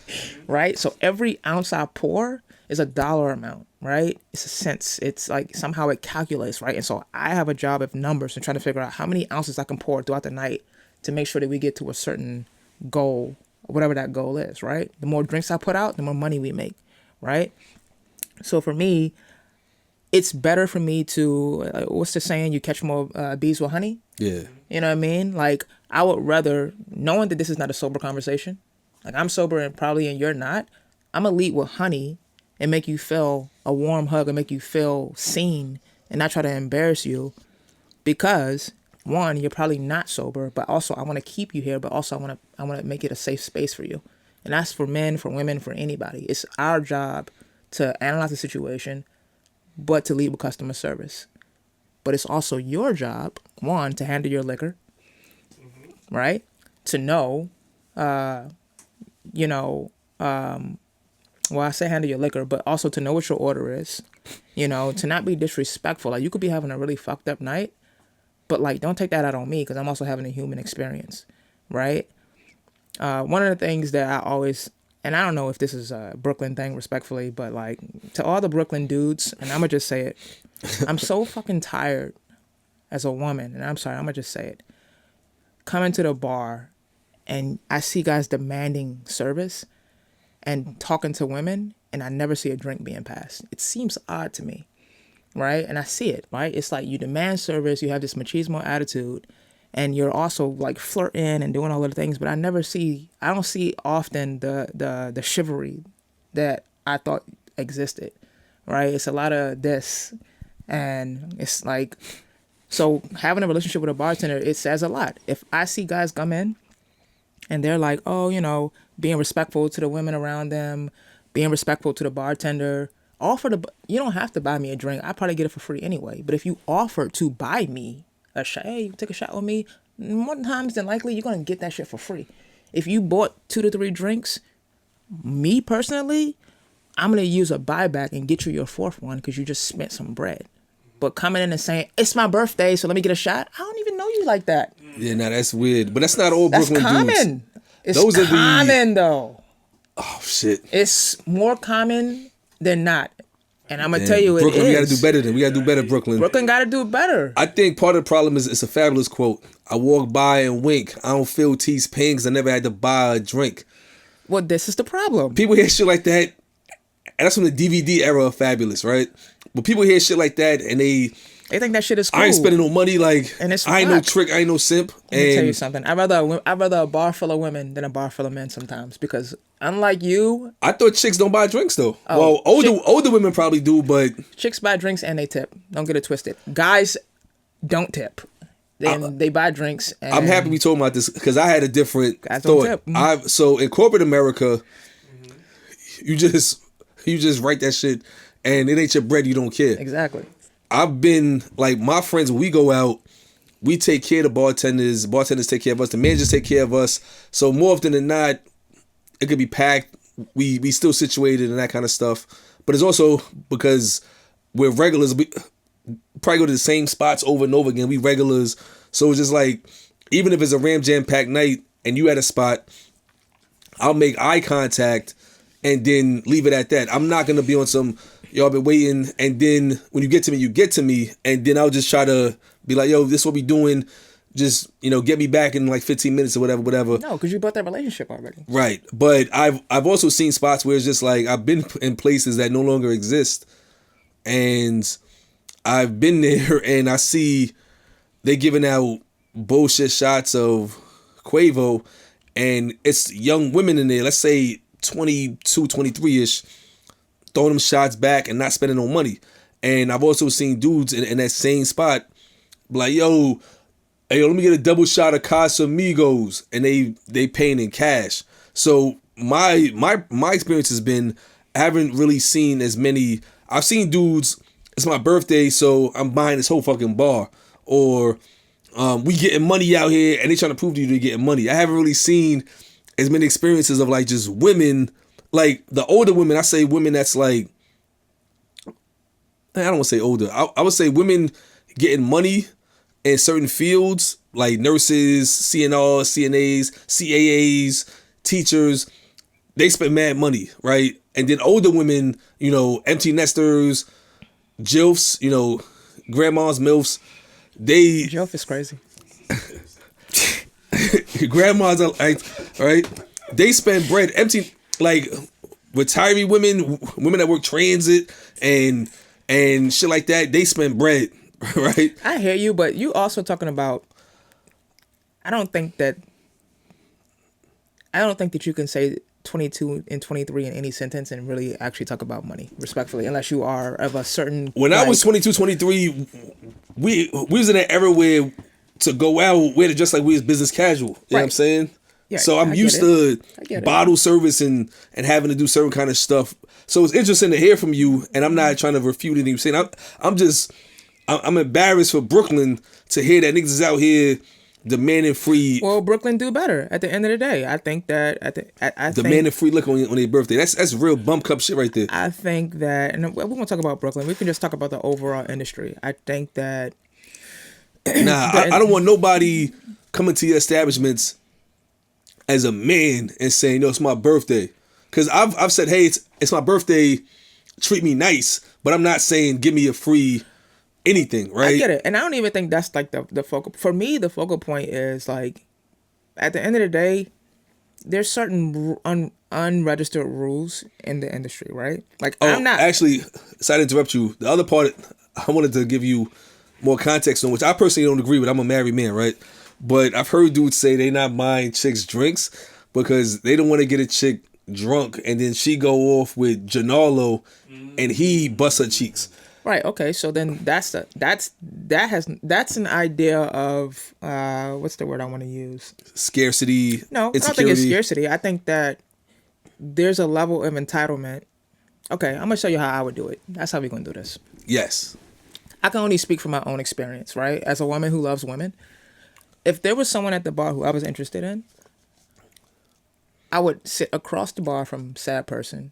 Right? So every ounce I pour is a dollar amount, right? It's a sense. It's like somehow it calculates, right? And so I have a job of numbers and trying to figure out how many ounces I can pour throughout the night to make sure that we get to a certain goal, whatever that goal is, right? The more drinks I put out, the more money we make, right? So for me, it's better for me to, what's the saying? You catch more bees with honey? Yeah. You know what I mean? Like, I would rather, knowing that this is not a sober conversation, like I'm sober and you're not, I'm going to lead with honey and make you feel a warm hug and make you feel seen and not try to embarrass you because, one, you're probably not sober, but also I want to keep you here, but also I want to make it a safe space for you. And that's for men, for women, for anybody. It's our job to analyze the situation, but to lead with customer service. But it's also your job, one, to handle your liquor, right? To know, well, I say handle your liquor, but also to know what your order is, to not be disrespectful. Like, you could be having a really fucked up night, but, like, don't take that out on me because I'm also having a human experience, right? One of the things that I always, and I don't know if this is a Brooklyn thing, respectfully, but, like, to all the Brooklyn dudes, and I'm going to just say it, I'm so fucking tired as a woman, and I'm sorry, I'm going to just say it, coming to the bar, and I see guys demanding service and talking to women, and I never see a drink being passed. It seems odd to me, right? And I see it, right? It's like you demand service, you have this machismo attitude, and you're also like flirting and doing all of the things, but I don't see often the chivalry that I thought existed, right? It's a lot of this, and it's like, so having a relationship with a bartender, it says a lot. If I see guys come in and they're like, oh, being respectful to the women around them, being respectful to the bartender, you don't have to buy me a drink. I probably get it for free anyway. But if you offer to buy me a shot, hey, you take a shot with me, more times than likely, you're going to get that shit for free. If you bought 2 to 3 drinks, me personally, I'm going to use a buyback and get you your 4th one because you just spent some bread. But coming in and saying, it's my birthday, so let me get a shot, I don't even know you like that. Yeah, that's weird. But that's not all Brooklyn dudes. That's common. It's Those common, though. Oh, shit. It's more common than not. And I'm going to tell you Brooklyn, it is. we got to do better. We got to do better, Brooklyn. Brooklyn got to do better. I think part of the problem is it's a fabulous quote. I walk by and wink. I don't feel T's pain because I never had to buy a drink. Well, this is the problem. People hear shit like that, and that's from the DVD era of Fabulous, right? But people hear shit like that, and they think that shit is cool. I ain't spending no money, like, and it's I ain't no trick, I ain't no simp. Let me tell you something. I'd rather a bar full of women than a bar full of men sometimes, because unlike you, I thought chicks don't buy drinks though. Well, older women probably do, but chicks buy drinks and they tip. Don't get it twisted. Guys don't tip. They buy drinks. And I'm happy we talking about this because I had a different guys thought. Don't tip. Mm-hmm. So in corporate America, you just write that shit, and it ain't your bread. You don't care. Exactly. I've been, like, my friends, when we go out, we take care of the bartenders. Bartenders take care of us. The managers take care of us. So more often than not, it could be packed. We still situated and that kind of stuff. But it's also because we're regulars. We probably go to the same spots over and over again. We regulars. So it's just like, even if it's a ram jam packed night and you at a spot, I'll make eye contact and then leave it at that. I'm not going to be on some, y'all been waiting, and then when you get to me, and then I'll just try to be like, yo, this is what we doing. Just, get me back in like 15 minutes or whatever. No, because you built that relationship already. Right. But I've also seen spots where it's just like, I've been in places that no longer exist, and I've been there and I see they giving out bullshit shots of Quavo, and it's young women in there, let's say 22, 23-ish, throwing them shots back and not spending no money. And I've also seen dudes in that same spot be like, yo, let me get a double shot of Casamigos, and they paying in cash. So my experience has been, I haven't really seen as many. I've seen dudes, it's my birthday, so I'm buying this whole fucking bar, or we getting money out here and they trying to prove to you they're getting money. I haven't really seen as many experiences of like just women like the older women, I say women that's like, I don't want to say older. I would say women getting money in certain fields like nurses, CNRs, CNAs, CAAs, teachers. They spend mad money, right? And then older women, you know, empty nesters, jilfs, you know, grandmas, milfs. They Jilf is crazy. grandmas are like, right? They spend bread empty, like retiree women, women that work transit and shit like that. They spend bread, right? I hear you, but you also talking about. I don't think that you can say 22 and 23 in any sentence and really actually talk about money respectfully, unless you are of a certain. When I was 22, 23, we was in an era where to go out, wear it just like we was business casual. You know what I'm saying? Yeah, so I'm used to bottle service and having to do certain kind of stuff. So it's interesting to hear from you, and I'm not trying to refute anything you're saying. I'm embarrassed for Brooklyn to hear that niggas is out here demanding free. Well, Brooklyn do better at the end of the day. I think that demanding free liquor on their birthday. That's real bum cup shit right there. I think that, and we won't talk about Brooklyn. We can just talk about the overall industry. I think that. I don't want nobody coming to your establishments as a man and saying, "No, it's my birthday," because I've said, "Hey, it's my birthday. Treat me nice," but I'm not saying give me a free anything, right? I get it, and I don't even think that's like the focal. For me, the focal point is like, at the end of the day, there's certain unregistered rules in the industry, right? Like, I'm not actually. Sorry to interrupt you. The other part I wanted to give you more context on, which I personally don't agree with. I'm a married man, right? But I've heard dudes say they not buying chicks drinks because they don't want to get a chick drunk and then she go off with Janarlo and he busts her cheeks. Right. Okay. So then that's an idea of what's the word I want to use? Scarcity. No, I don't think it's scarcity. I think that there's a level of entitlement. Okay, I'm gonna show you how I would do it. That's how we're gonna do this. Yes. I can only speak from my own experience, right? As a woman who loves women, if there was someone at the bar who I was interested in, I would sit across the bar from said person.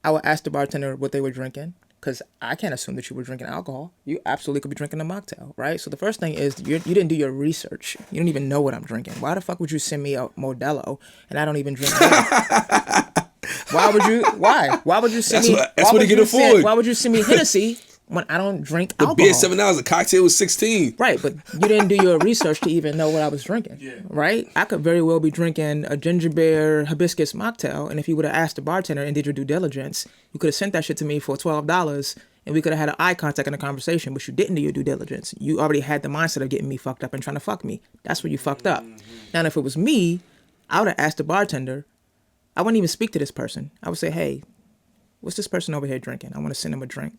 I would ask the bartender what they were drinking, because I can't assume that you were drinking alcohol. You absolutely could be drinking a mocktail, right? So the first thing is you didn't do your research. You don't even know what I'm drinking. Why the fuck would you send me a Modelo and I don't even drink that? Why would you? Why? Why would you send me? That's what he can afford. Why would you send me Hennessy when I don't drink alcohol? The beer $7, a cocktail was $16. Right, but you didn't do your research to even know what I was drinking. Yeah. Right? I could very well be drinking a ginger beer hibiscus mocktail, and if you would have asked the bartender and did your due diligence, you could have sent that shit to me for $12, and we could have had an eye contact in a conversation, but you didn't do your due diligence. You already had the mindset of getting me fucked up and trying to fuck me. That's where you fucked up. Now, if it was me, I would have asked the bartender. I wouldn't even speak to this person. I would say, hey, what's this person over here drinking? I want to send them a drink.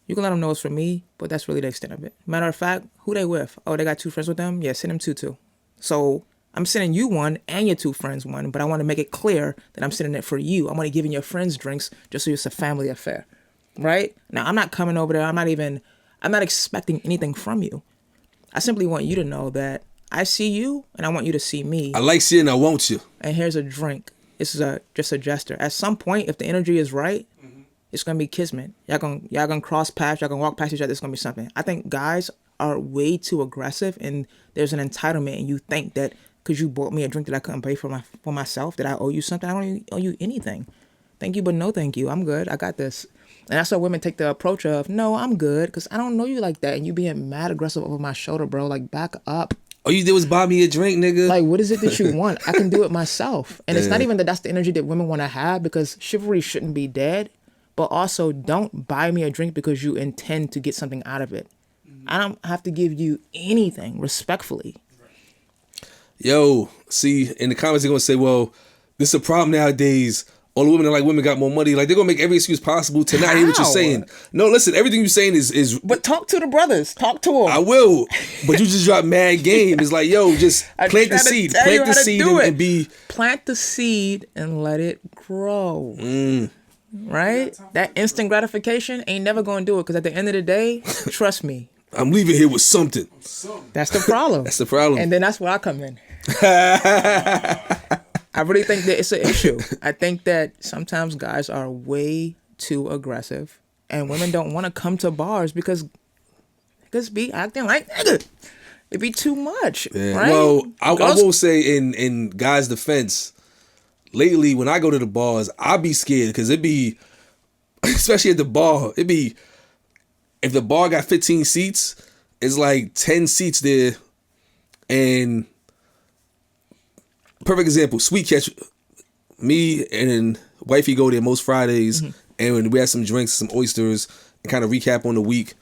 You can let them know it's for me, but that's really the extent of it. Matter of fact, who they with? Oh, they got 2 friends with them? Yeah, send them 2 too. So I'm sending you one and your 2 friends one, but I want to make it clear that I'm sending it for you. I'm only giving your friends drinks just so it's a family affair, right? Now, I'm not coming over there. I'm not expecting anything from you. I simply want you to know that I see you and I want you to see me. I like seeing I want you. And here's a drink. This is just a gesture. At some point, if the energy is right, it's gonna be kismet. Y'all gonna cross paths. Y'all gonna walk past each other. It's gonna be something. I think guys are way too aggressive, and there's an entitlement, and you think that because you bought me a drink that I couldn't pay for myself, that I owe you something. I don't owe you anything. Thank you, but no thank you. I'm good. I got this. And that's why women take the approach of, no, I'm good, because I don't know you like that, and you being mad aggressive over my shoulder, bro. Like, back up. All you did was buy me a drink, nigga. Like, what is it that you want? I can do it myself. And it's not even that that's the energy that women want to have, because chivalry shouldn't be dead. But also, don't buy me a drink because you intend to get something out of it. I don't have to give you anything, respectfully. Yo, see, in the comments, they're going to say, well, this is a problem nowadays. All the women are like, women got more money. Like, they're going to make every excuse possible to not hear what you're saying. No, listen, everything you're saying is... But talk to the brothers. Talk to them. I will. But you just drop mad game. It's like, yo, just plant the seed. Plant the seed and be... Plant the seed and let it grow. Right? That instant gratification ain't never going to do it, because at the end of the day, trust me. I'm leaving here with something. That's the problem. That's the problem. And then that's where I come in. I I really think that it's an issue. I think that sometimes guys are way too aggressive, and women don't want to come to bars because niggas be acting like nigga. It be too much, right? Well, I will say in guys' defense, lately when I go to the bars, I be scared because it be, especially at the bar, it be, if the bar got 15 seats, it's like 10 seats there, and perfect example, Sweet Catch, me and wifey go there most Fridays, and we have some drinks, some oysters, and kind of recap on the week.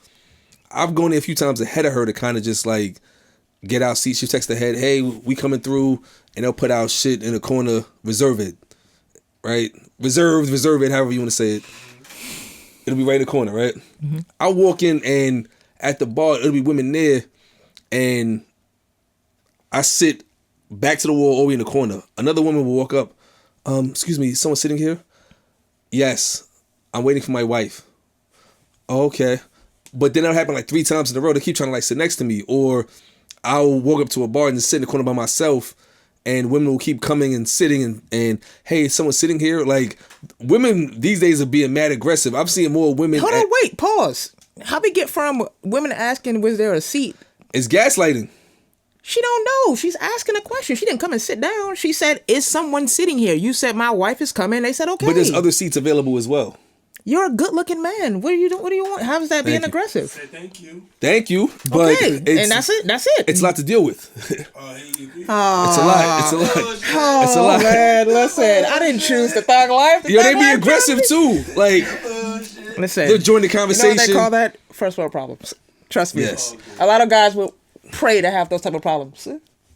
I've gone there a few times ahead of her to kind of just like get out seats. She text ahead, hey, we coming through, and they'll put out shit in the corner, reserve it, right? Reserve it, however you want to say it. It'll be right in the corner, right? I walk in, and at the bar, it'll be women there, and I sit back to the wall all the way in the corner. Another woman will walk up, excuse me, someone sitting here? Yes, I'm waiting for my wife. Oh, okay. But then that'll happen like 3 times in a row. They keep trying to like sit next to me, or I'll walk up to a bar and just sit in the corner by myself, and women will keep coming and sitting and hey, someone's sitting here. Like, women these days are being mad aggressive. I'm seeing more women. Hold on, wait, pause. How we get from women asking, was there a seat? It's gaslighting. She don't know. She's asking a question. She didn't come and sit down. She said, is someone sitting here? You said, my wife is coming. They said, okay. But there's other seats available as well. You're a good-looking man. What do you want? How is that being aggressive? Say thank you. Thank you. But okay, and that's it. That's it. It's a lot to deal with. It's a lot. It's a lot. Oh, it's a lot. Man, listen, I didn't choose the thug life. Yo, they be aggressive too. Like, listen, they'll join the conversation. You know what they call that? First world problems. Trust me. Yes. A lot of guys will pray to have those type of problems.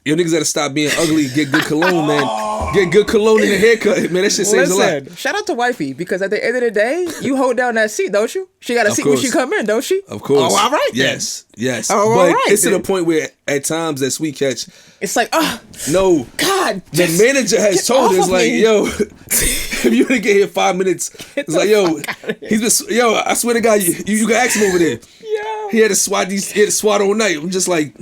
Yo, niggas gotta stop being ugly. Get good cologne, man. Get good cologne in the haircut, man. That shit saves a lot. Shout out to wifey, because at the end of the day, you hold down that seat, don't you? She got a seat when she come in, don't she? Of course. Oh, all right. Yes, then. yes. Oh, but all right, it's then. to the point where at times that Sweet Catch, it's like, no, God, the manager has told us like, yo, if you didn't get here 5 minutes, it's like, yo, he's been, yo, I swear to God, you can ask him over there. Yeah. He had to swat all night. I'm just like,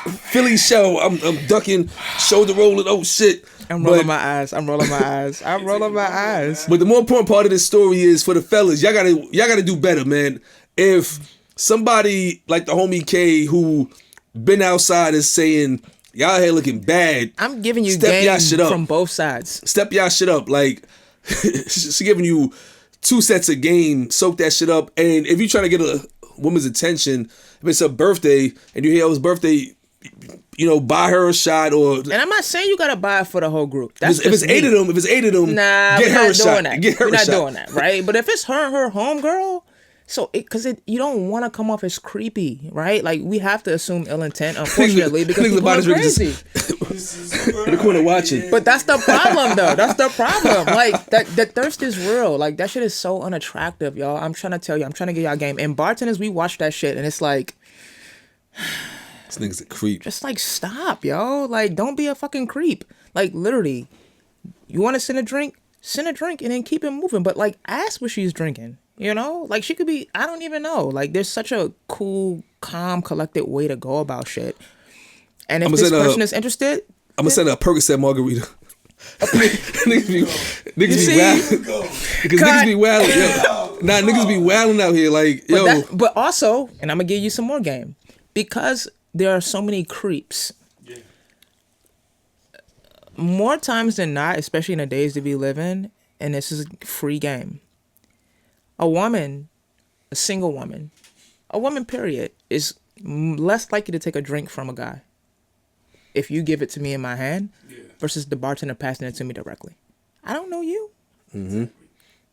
Philly show. I'm ducking, shoulder rolling. Oh shit. I'm rolling my eyes. I'm rolling my eyes. But the more important part of this story is for the fellas. Y'all gotta do better, man. If somebody like the homie K who been outside is saying y'all here looking bad, I'm giving you step game y'all shit up from both sides. Step y'all shit up. Like she giving you 2 sets of game. Soak that shit up. And if you trying to get a woman's attention, if it's her birthday and you hear it was birthday, you know, buy her a shot. Or and I'm not saying you gotta buy it for the whole group. If it's 8 of them, nah, get her a shot. Get her a shot. We're not doing that, right? But if it's her and her homegirl, so because you don't want to come off as creepy, right? Like, we have to assume ill intent, unfortunately, because people are crazy. In the corner watching. But that's the problem, though. That's the problem. Like, the thirst is real. Like, that shit is so unattractive, y'all. I'm trying to tell you. I'm trying to get y'all game. And bartenders, we watch that shit, and it's like, this nigga's a creep. just like, stop, yo. Like, don't be a fucking creep. Like, literally, you want to send a drink, and then keep it moving. But like, ask what she's drinking. You know, like, she could be, I don't even know. Like, there's such a cool, calm, collected way to go about shit. And if this person is interested, I'm gonna send her a Percocet margarita. Niggas be wilding. Niggas be wilding. Yo. Nah, niggas be wilding out here. Like, yo. But also, and I'm gonna give you some more game, because there are so many creeps. Yeah. More times than not, especially in the days that we live in, and this is a free game. A woman, a single woman, a woman period, is less likely to take a drink from a guy if you give it to me in my hand versus the bartender passing it to me directly. I don't know you. Mm-hmm.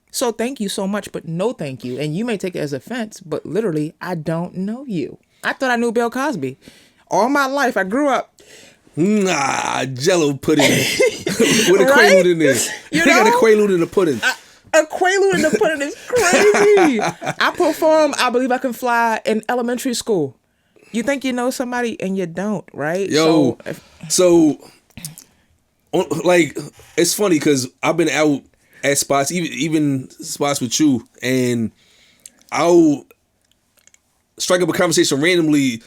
So thank you so much, but no thank you. And you may take it as offense, but literally, I don't know you. I thought I knew Bill Cosby. All my life, I grew up. Nah, Jello pudding with a Quaalude in there. You got a Quaalude in the pudding. A Quaalude in the pudding is crazy. I performed I Believe I Can Fly in elementary school. You think you know somebody and you don't, right? Yo, so like, it's funny because I've been out at spots, even spots with you, and I'll strike up a conversation randomly.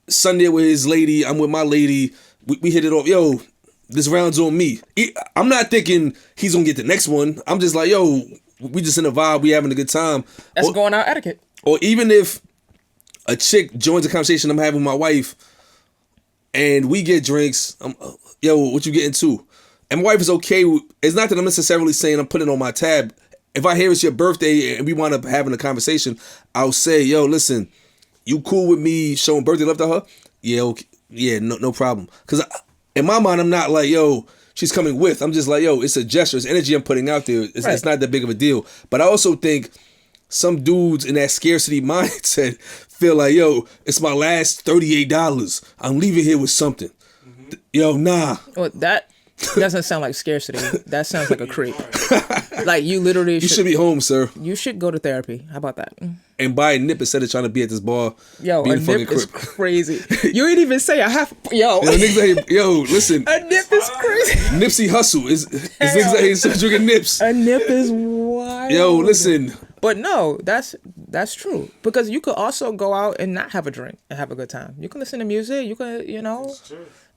Sunday with his lady, I'm with my lady. We hit it off. Yo, this round's on me. I'm not thinking he's gonna get the next one. I'm just like, yo, we just in a vibe, we having a good time. That's going out etiquette. Or even if a chick joins a conversation I'm having with my wife and we get drinks, yo, what you getting to? And my wife is okay. It's not that I'm necessarily saying I'm putting it on my tab. If I hear it's your birthday and we wind up having a conversation, I'll say, yo, listen, you cool with me showing birthday love to her? Yeah, okay. Yeah, no problem. Because in my mind, I'm not like, yo, she's coming with. I'm just like, yo, it's a gesture. It's energy I'm putting out there. It's not that big of a deal. But I also think some dudes in that scarcity mindset feel like, yo, it's my last $38. I'm leaving here with something. Mm-hmm. Yo, nah. Well, that doesn't sound like scarcity. That sounds like a creep. Like you literally You should be home, sir. You should go to therapy. How about that? And buy a nip instead of trying to be at this bar. Yo, a nip is crazy. You ain't even say I have. Yo, listen. A nip is crazy. Nipsey Hussle is niggas out here drinking nips. A nip is wild. Yo, listen. But no, that's true. Because you could also go out and not have a drink and have a good time. You can listen to music. You can,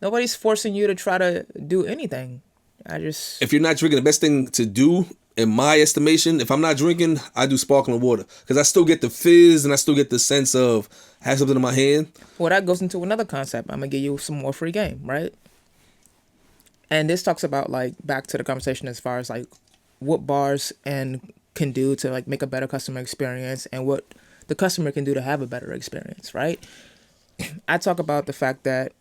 nobody's forcing you to try to do anything. If you're not drinking, the best thing to do, in my estimation, if I'm not drinking, I do sparkling water. Because I still get the fizz and I still get the sense of have something in my hand. Well, that goes into another concept. I'm going to give you some more free game, right? And this talks about, like, back to the conversation as far as, like, what bars can do to, like, make a better customer experience and what the customer can do to have a better experience, right? I talk about the fact that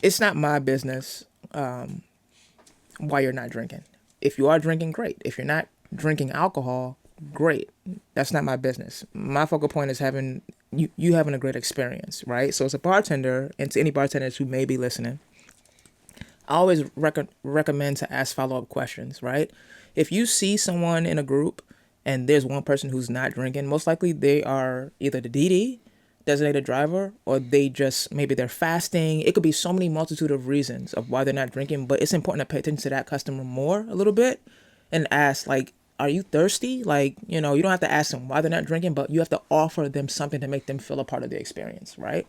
it's not my business why you're not drinking. If you are drinking, great. If you're not drinking alcohol, great. That's not my business. My focal point is having you having a great experience, right? So as a bartender, and to any bartenders who may be listening, I always recommend to ask follow-up questions, right? If you see someone in a group and there's one person who's not drinking, most likely they are either the DD, designated driver, or maybe they're fasting. It could be so many multitude of reasons of why they're not drinking, but it's important to pay attention to that customer more a little bit and ask, like, are you thirsty? Like, you don't have to ask them why they're not drinking, but you have to offer them something to make them feel a part of the experience, right?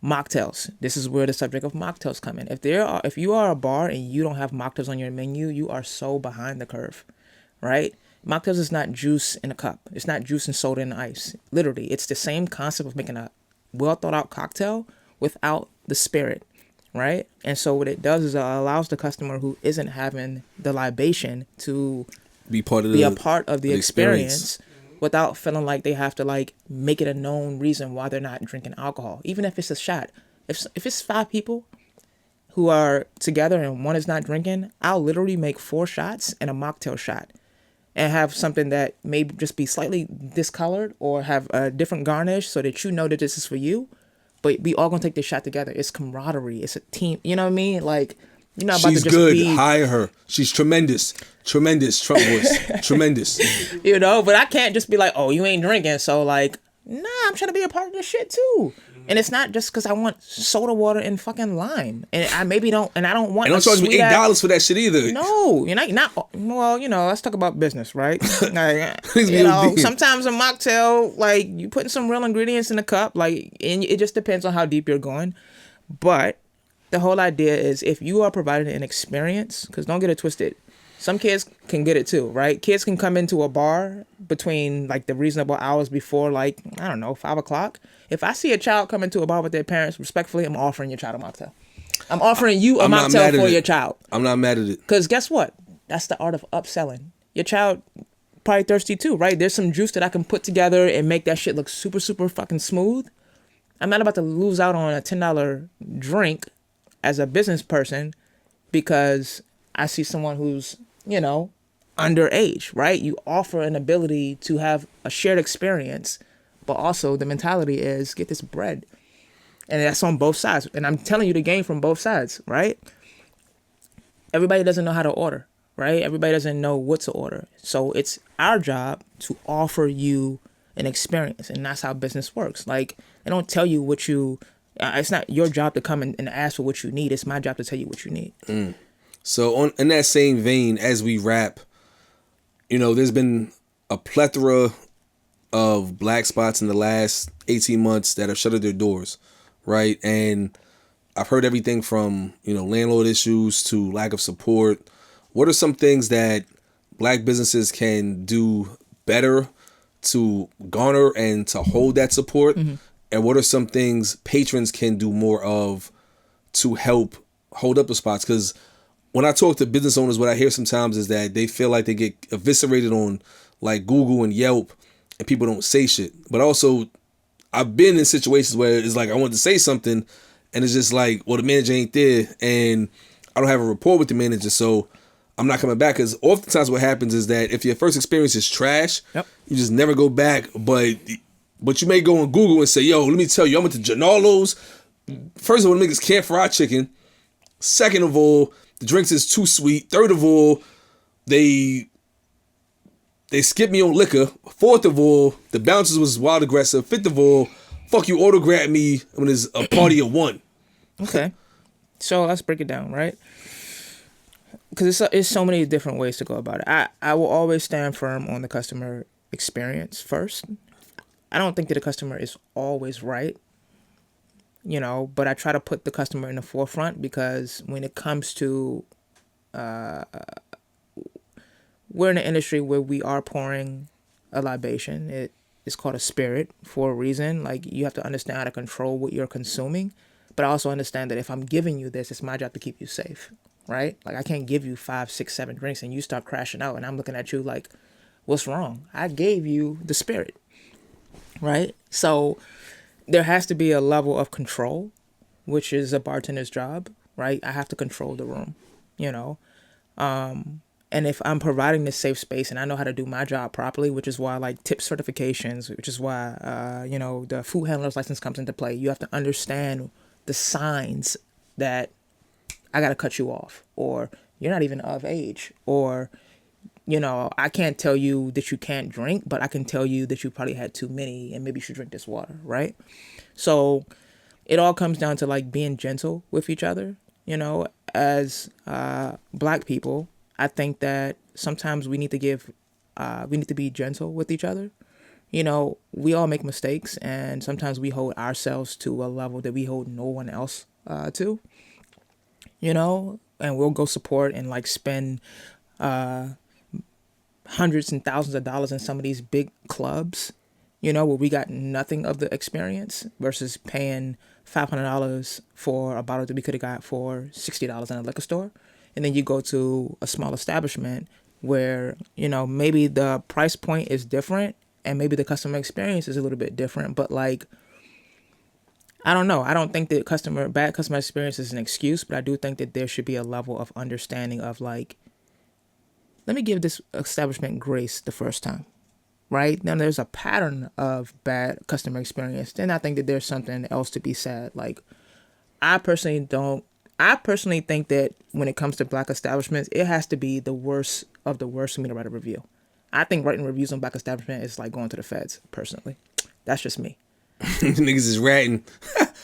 Mocktails. This is where the subject of mocktails come in. If you are a bar and you don't have mocktails on your menu, you are so behind the curve, right? Mocktails is not juice in a cup. It's not juice and soda and ice. Literally, it's the same concept of making a well thought out cocktail without the spirit, right? And so what it does is it allows the customer who isn't having the libation to be a part of the experience without feeling like they have to, like, make it a known reason why they're not drinking alcohol. Even if it's a shot. If it's 5 people who are together and one is not drinking, I'll literally make 4 shots and a mocktail shot and have something that may just be slightly discolored or have a different garnish so that you know that this is for you. But we all gonna take this shot together. It's camaraderie. It's a team. You know what I mean? Like, you're not about She's to just good. Hire her. She's tremendous. Tremendous. Trump voice. Tremendous. But I can't just be like, oh, you ain't drinking. So, like, nah, I'm trying to be a part of this shit too. And it's not just because I want soda water and fucking lime. And I don't want. And don't charge me $8 for that shit either. No, you're not. Well, let's talk about business, right? Sometimes a mocktail, like, you putting some real ingredients in a cup, like, and it just depends on how deep you're going. But the whole idea is if you are providing an experience, because don't get it twisted. Some kids can get it too, right? Kids can come into a bar between, like, the reasonable hours before, like, I don't know, 5 o'clock. If I see a child come into a bar with their parents, respectfully, I'm offering your child a mocktail. I'm offering you a mocktail for your child. I'm not mad at it. Because guess what? That's the art of upselling. Your child probably thirsty too, right? There's some juice that I can put together and make that shit look super, super fucking smooth. I'm not about to lose out on a $10 drink as a business person because I see someone who's, underage, right? You offer an ability to have a shared experience, but also the mentality is get this bread. And that's on both sides. And I'm telling you the game from both sides, right? Everybody doesn't know how to order, right? Everybody doesn't know what to order. So it's our job to offer you an experience. And that's how business works. Like, they don't tell you what it's not your job to come and ask for what you need. It's my job to tell you what you need. So in that same vein, as we wrap, there's been a plethora of black spots in the last 18 months that have shuttered their doors, right? And I've heard everything from, landlord issues to lack of support. What are some things that Black businesses can do better to garner and to hold that support? Mm-hmm. And what are some things patrons can do more of to help hold up the spots? Because when I talk to business owners, what I hear sometimes is that they feel like they get eviscerated on like Google and Yelp and people don't say shit. But also, I've been in situations where it's like I want to say something and it's just like, well, the manager ain't there and I don't have a rapport with the manager, so I'm not coming back. Because oftentimes what happens is that if your first experience is trash, you just never go back. But you may go on Google and say, yo, let me tell you, I went to Janalo's. First of all, the niggas can't fry chicken. Second of all, the drinks is too sweet. Third of all, they skipped me on liquor. Fourth of all, the bouncers was wild aggressive. Fifth of all, fuck you autograph me when there's a party of one. Okay. So let's break it down, right? Because it's so many different ways to go about it. I will always stand firm on the customer experience first. I don't think that the customer is always right, but I try to put the customer in the forefront because when it comes to, we're in an industry where we are pouring a libation. It is called a spirit for a reason. Like, you have to understand how to control what you're consuming, but I also understand that if I'm giving you this, it's my job to keep you safe, right? Like, I can't give you 5, 6, 7 drinks and you start crashing out and I'm looking at you like, what's wrong? I gave you the spirit. Right? So there has to be a level of control, which is a bartender's job, right? I have to control the room, and if I'm providing this safe space and I know how to do my job properly, which is why I like tip certifications, which is why, the food handler's license comes into play. You have to understand the signs that I got to cut you off, or you're not even of age, or I can't tell you that you can't drink, but I can tell you that you probably had too many and maybe you should drink this water, right? So it all comes down to like being gentle with each other. As Black people, I think that sometimes we need to be gentle with each other. We all make mistakes and sometimes we hold ourselves to a level that we hold no one else to, and we'll go support and like spend hundreds and thousands of dollars in some of these big clubs, where we got nothing of the experience versus paying $500 for a bottle that we could have got for $60 in a liquor store. And then you go to a small establishment where, maybe the price point is different and maybe the customer experience is a little bit different. But like, I don't know. I don't think that bad customer experience is an excuse, but I do think that there should be a level of understanding of like, let me give this establishment grace the first time, right? Now there's a pattern of bad customer experience. Then I think that there's something else to be said. Like, I personally think that when it comes to Black establishments, it has to be the worst of the worst for me to write a review. I think writing reviews on Black establishment is like going to the feds, personally. That's just me. Niggas is ratting.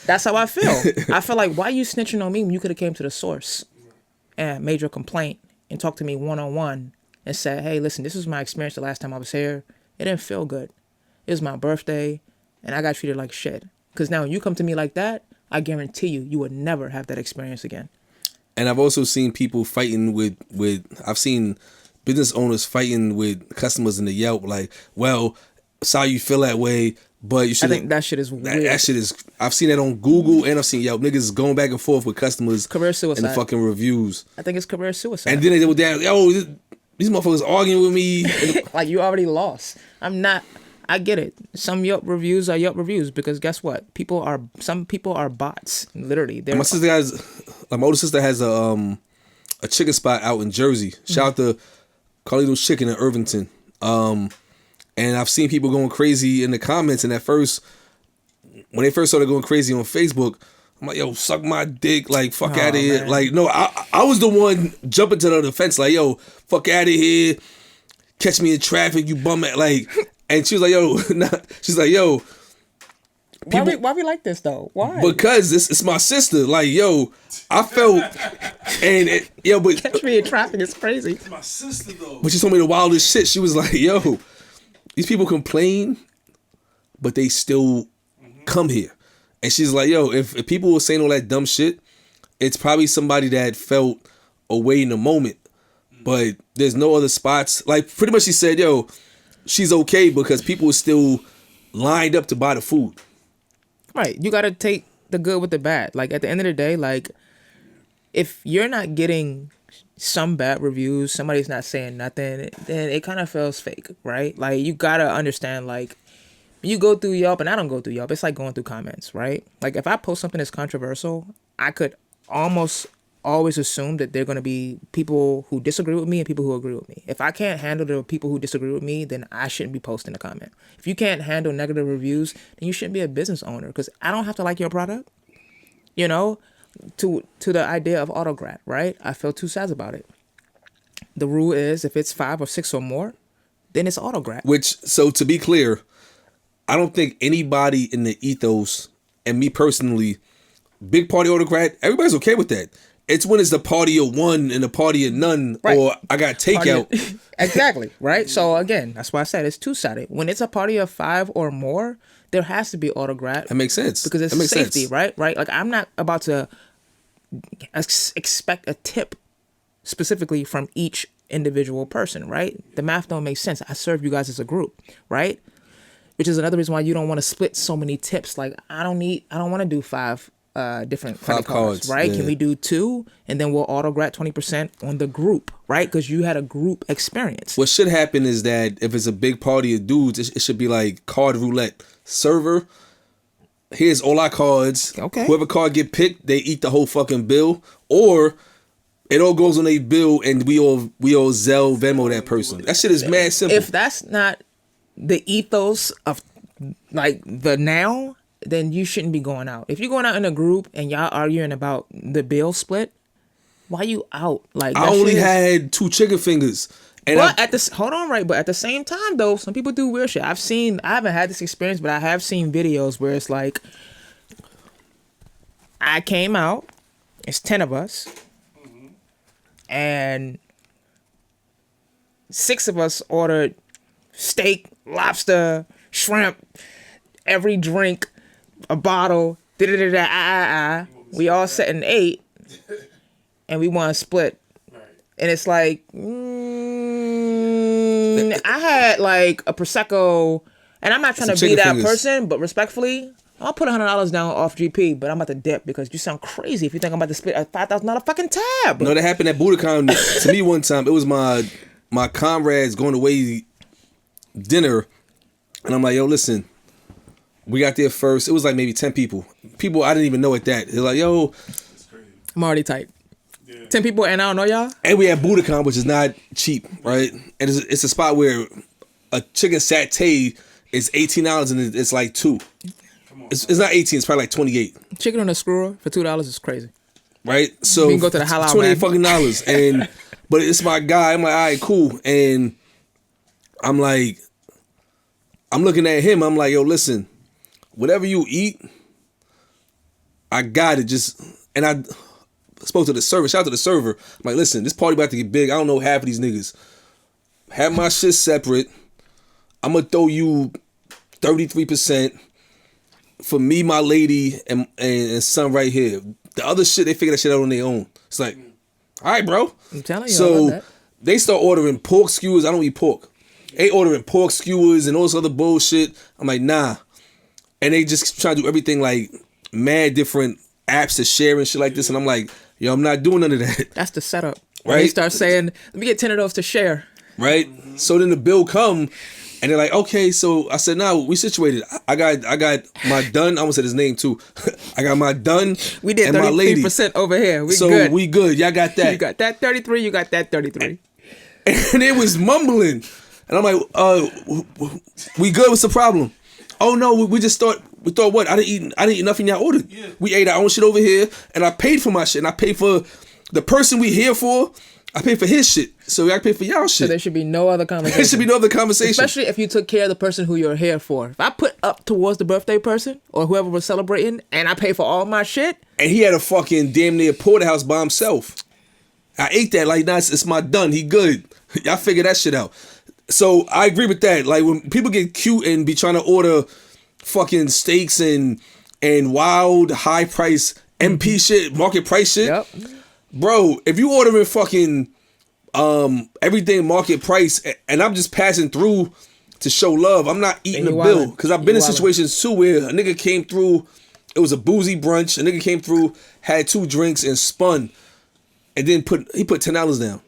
That's how I feel. I feel like, why you snitching on me when you could have came to the source and made your complaint and talked to me one-on-one and said, hey, listen, this was my experience the last time I was here. It didn't feel good. It was my birthday, and I got treated like shit. Because now when you come to me like that, I guarantee you would never have that experience again. And I've also seen people fighting with I've seen business owners fighting with customers in the Yelp, like, well, sorry you feel that way, but you should. I think that shit is weird. That shit is. I've seen that on Google and I've seen Yelp. Niggas going back and forth with customers. Career suicide. In the fucking reviews. I think it's career suicide. And then they were down, these motherfuckers arguing with me. Like, you already lost. I get it. Some Yelp reviews are Yelp reviews because guess what? Some people are bots. Literally. My older sister has a chicken spot out in Jersey. Shout out to Carlito's Chicken in Irvington. And I've seen people going crazy in the comments. And when they first started going crazy on Facebook, I'm like, yo, suck my dick, like, fuck out of here. Man. Like, no, I was the one jumping to the defense, like, yo, fuck out of here. Catch me in traffic, you bum at, like, and she was like, yo, she's like, yo. Why we like this, though? Why? Because it's my sister. Like, yo, I felt, but. Catch me in traffic is crazy. It's my sister, though. But she told me the wildest shit. She was like, yo, these people complain, but they still come here. And she's like, yo, if people were saying all that dumb shit, it's probably somebody that felt away in the moment. But there's no other spots. Like, pretty much she said, yo, she's okay because people are still lined up to buy the food. Right. You got to take the good with the bad. Like, at the end of the day, like, if you're not getting some bad reviews, somebody's not saying nothing, then it kind of feels fake, right? Like, you got to understand, like, you go through Yelp, and I don't go through Yelp. It's like going through comments, right? Like, if I post something that's controversial, I could almost always assume that they're going to be people who disagree with me and people who agree with me. If I can't handle the people who disagree with me, then I shouldn't be posting a comment. If you can't handle negative reviews, then you shouldn't be a business owner, because I don't have to like your product. You know, to the idea of autograt, right? I feel two sides about it. The rule is if it's 5 or 6 or more, then it's autograt. Which, so to be clear, I don't think anybody in the ethos, and me personally, big party autograt, everybody's okay with that. It's when it's the party of one and the party of none, right. Or I got takeout. Exactly, right? So again, that's why I said it's two-sided. When it's a party of 5 or more, there has to be autograt. That makes sense. Because it's safety, right? Right? Like, I'm not about to expect a tip specifically from each individual person, right? The math don't make sense. I serve you guys as a group, right? Which is another reason why you don't want to split so many tips. Like, I don't want to do 5 different credit cards, right? Yeah. Can we do 2 and then we'll autograt 20% on the group, right? Because you had a group experience. What should happen is that if it's a big party of dudes, it should be like card roulette. Server, here's all our cards. Okay. Whoever card get picked, they eat the whole fucking bill, or it all goes on a bill and we all Zelle Venmo that person. That shit is mad simple. If that's not the ethos of like the now, then you shouldn't be going out. If you're going out in a group and y'all arguing about the bill split, why you out? Like, I only had 2 chicken fingers. And but at the same time though, some people do weird shit. I haven't had this experience, but I have seen videos where it's like, I came out, it's 10 of us, and 6 of us ordered steak, lobster, shrimp, every drink, a bottle, we all sat and ate, and we want to split. And it's like, I had like a Prosecco, and I'm not trying to be that person, but respectfully, I'll put $100 down off GP, but I'm about to dip because you sound crazy if you think I'm about to split a $5,000 fucking tab. No, that happened at Budokan to me one time. It was my comrades going away dinner, and I'm like, yo, listen, we got there first. It was like maybe 10 people. People I didn't even know at that. They're like, yo, I'm already tight. 10 people and I don't know y'all? And we had Budokan, which is not cheap, right? And it's a spot where a chicken satay is $18 and it's like 2. It's not 18, it's probably like 28. Chicken on a skewer for $2 is crazy. Right? So we can go to the halal, $28 fucking dollars. And but it's my guy. I'm like, all right, cool. And I'm like, I'm looking at him, I'm like, yo, listen, whatever you eat, I got it. Just and I spoke to the server. Shout out to the server. I'm like, listen, this party about to get big. I don't know half of these niggas. Have my shit separate. I'm gonna throw you 33% for me, my lady, and son right here. The other shit, they figure that shit out on their own. It's like, all right, bro. I'm telling you. So they start ordering pork skewers. I don't eat pork. They ordering pork skewers and all this other bullshit. I'm like, nah. And they just try to do everything like mad different apps to share and shit like this. And I'm like, yo, I'm not doing none of that. That's the setup. Right? They start saying, let me get 10 of those to share. Right? So then the bill come and they're like, okay, so I said, nah, we situated. I got my done. I almost said his name too. I got my done. We did 33% over here. We good. Y'all got that. You got that 33. You got that 33. And it was mumbling. And I'm like, we good? What's the problem? Oh no, we thought what? I didn't eat nothing y'all ordered. Yeah. We ate our own shit over here, and I paid for my shit, and I paid for the person we here for. I paid for his shit, so I paid for y'all shit. So there should be no other conversation. There should be no other conversation. Especially if you took care of the person who you're here for. If I put up towards the birthday person or whoever was celebrating, and I pay for all my shit, and he had a fucking damn near porterhouse by himself. I ate that like, nah, it's my done. He good. Y'all figure that shit out. So I agree with that. Like when people get cute and be trying to order fucking steaks and wild high price MP shit, market price shit. Yep. Bro, if you ordering fucking everything market price and I'm just passing through to show love, I'm not eating the bill. Because I've been in situations too where a nigga came through, it was a boozy brunch, a nigga came through, had 2 drinks and spun, and then he put $10 down.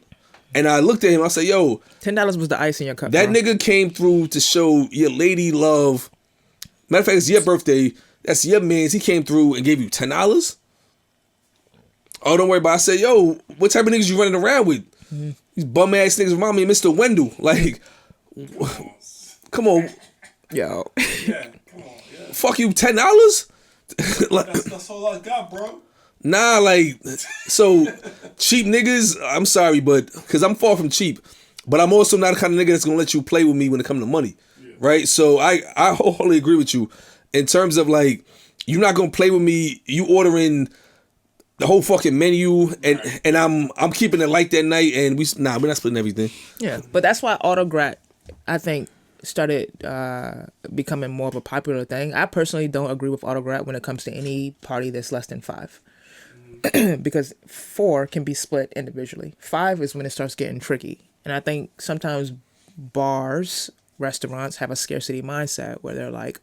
And I looked at him, I said, yo, $10 was the ice in your cup. That bro. nigga came through to show your lady love. Matter of fact, it's your birthday. That's your man's. He came through and gave you $10. Oh, don't worry about it. I said, yo, what type of niggas you running around with? Mm-hmm. These bum ass niggas remind me of Mr. Wendell. Like, come on. Yo. Yeah, come on. Yeah. Fuck you, $10? Like, that's all I got, bro. Nah, like, so cheap niggas, I'm sorry, but, because I'm far from cheap, but I'm also not the kind of nigga that's going to let you play with me when it comes to money, right? So I wholly agree with you in terms of, like, you're not going to play with me, you ordering the whole fucking menu, and I'm keeping it like that night, and we're not splitting everything. Yeah, but that's why Autograt, I think, started becoming more of a popular thing. I personally don't agree with Autograt when it comes to any party that's less than 5. Because 4 can be split individually. 5 is when it starts getting tricky. And I think sometimes bars, restaurants have a scarcity mindset where they're like,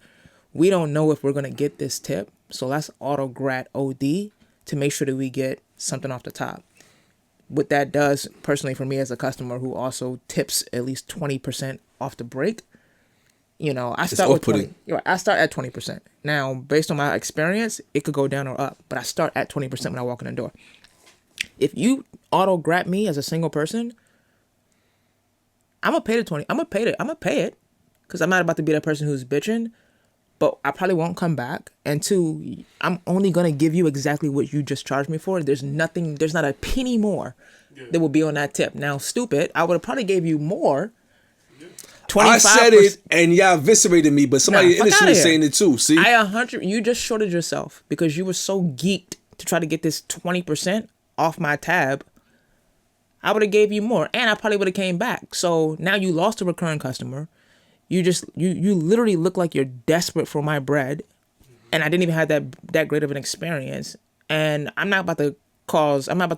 we don't know if we're going to get this tip, so let's Autograt OD to make sure that we get something off the top. What that does, personally for me as a customer who also tips at least 20% off the break, you know, I start with 20. I start at 20%. Now, based on my experience, it could go down or up, but I start at 20% when I walk in the door. If you Autograt me as a single person, I'm gonna pay the 20. I'm gonna pay it because I'm not about to be that person who's bitching, but I probably won't come back. And 2, I'm only gonna give you exactly what you just charged me for. There's not a penny more that will be on that tip. Now, stupid, I would have probably gave you more. 25%. I said it and y'all eviscerated me, but somebody in the industry is saying it too. See, you just shorted yourself because you were so geeked to try to get this 20% off my tab. I would have gave you more, and I probably would have came back. So now you lost a recurring customer. You literally look like you're desperate for my bread, and I didn't even have that great of an experience. And I'm not about to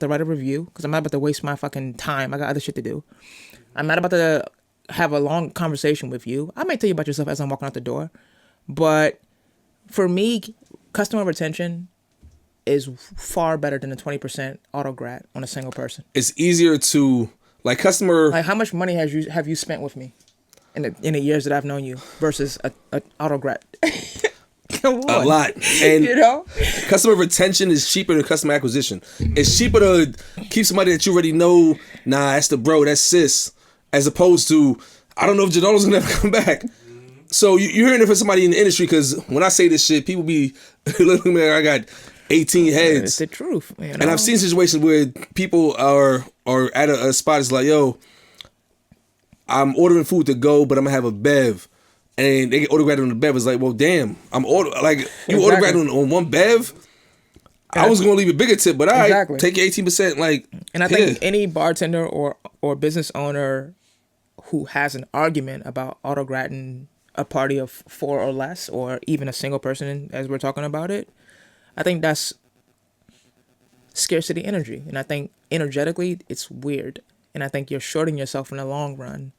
write a review because I'm not about to waste my fucking time. I got other shit to do. I'm not about to have a long conversation with you. I may tell you about yourself as I'm walking out the door, but for me, customer retention is far better than a 20% Autograt on a single person. It's easier to like how much money have you spent with me in the years that I've known you versus a Autograt? Come on. A lot. And you know, customer retention is cheaper than customer acquisition. It's cheaper to keep somebody that you already know. Nah, that's the bro, that's sis. As opposed to, I don't know if Janola's gonna ever come back. So you're hearing it from somebody in the industry, because when I say this shit, people be looking at me like I got 18 heads. It's the truth. You know? And I've seen situations where people are at a spot, it's like, yo, I'm ordering food to go, but I'm gonna have a bev. And they get autographed on the bev. It's like, well, damn, you autographed on one bev? I was gonna leave a bigger tip, but take your 18%. Like, and I think any bartender or business owner who has an argument about autogratting a party of 4 or less, or even a single person as we're talking about it, I think that's scarcity energy. And I think energetically it's weird. And I think you're shorting yourself in the long run.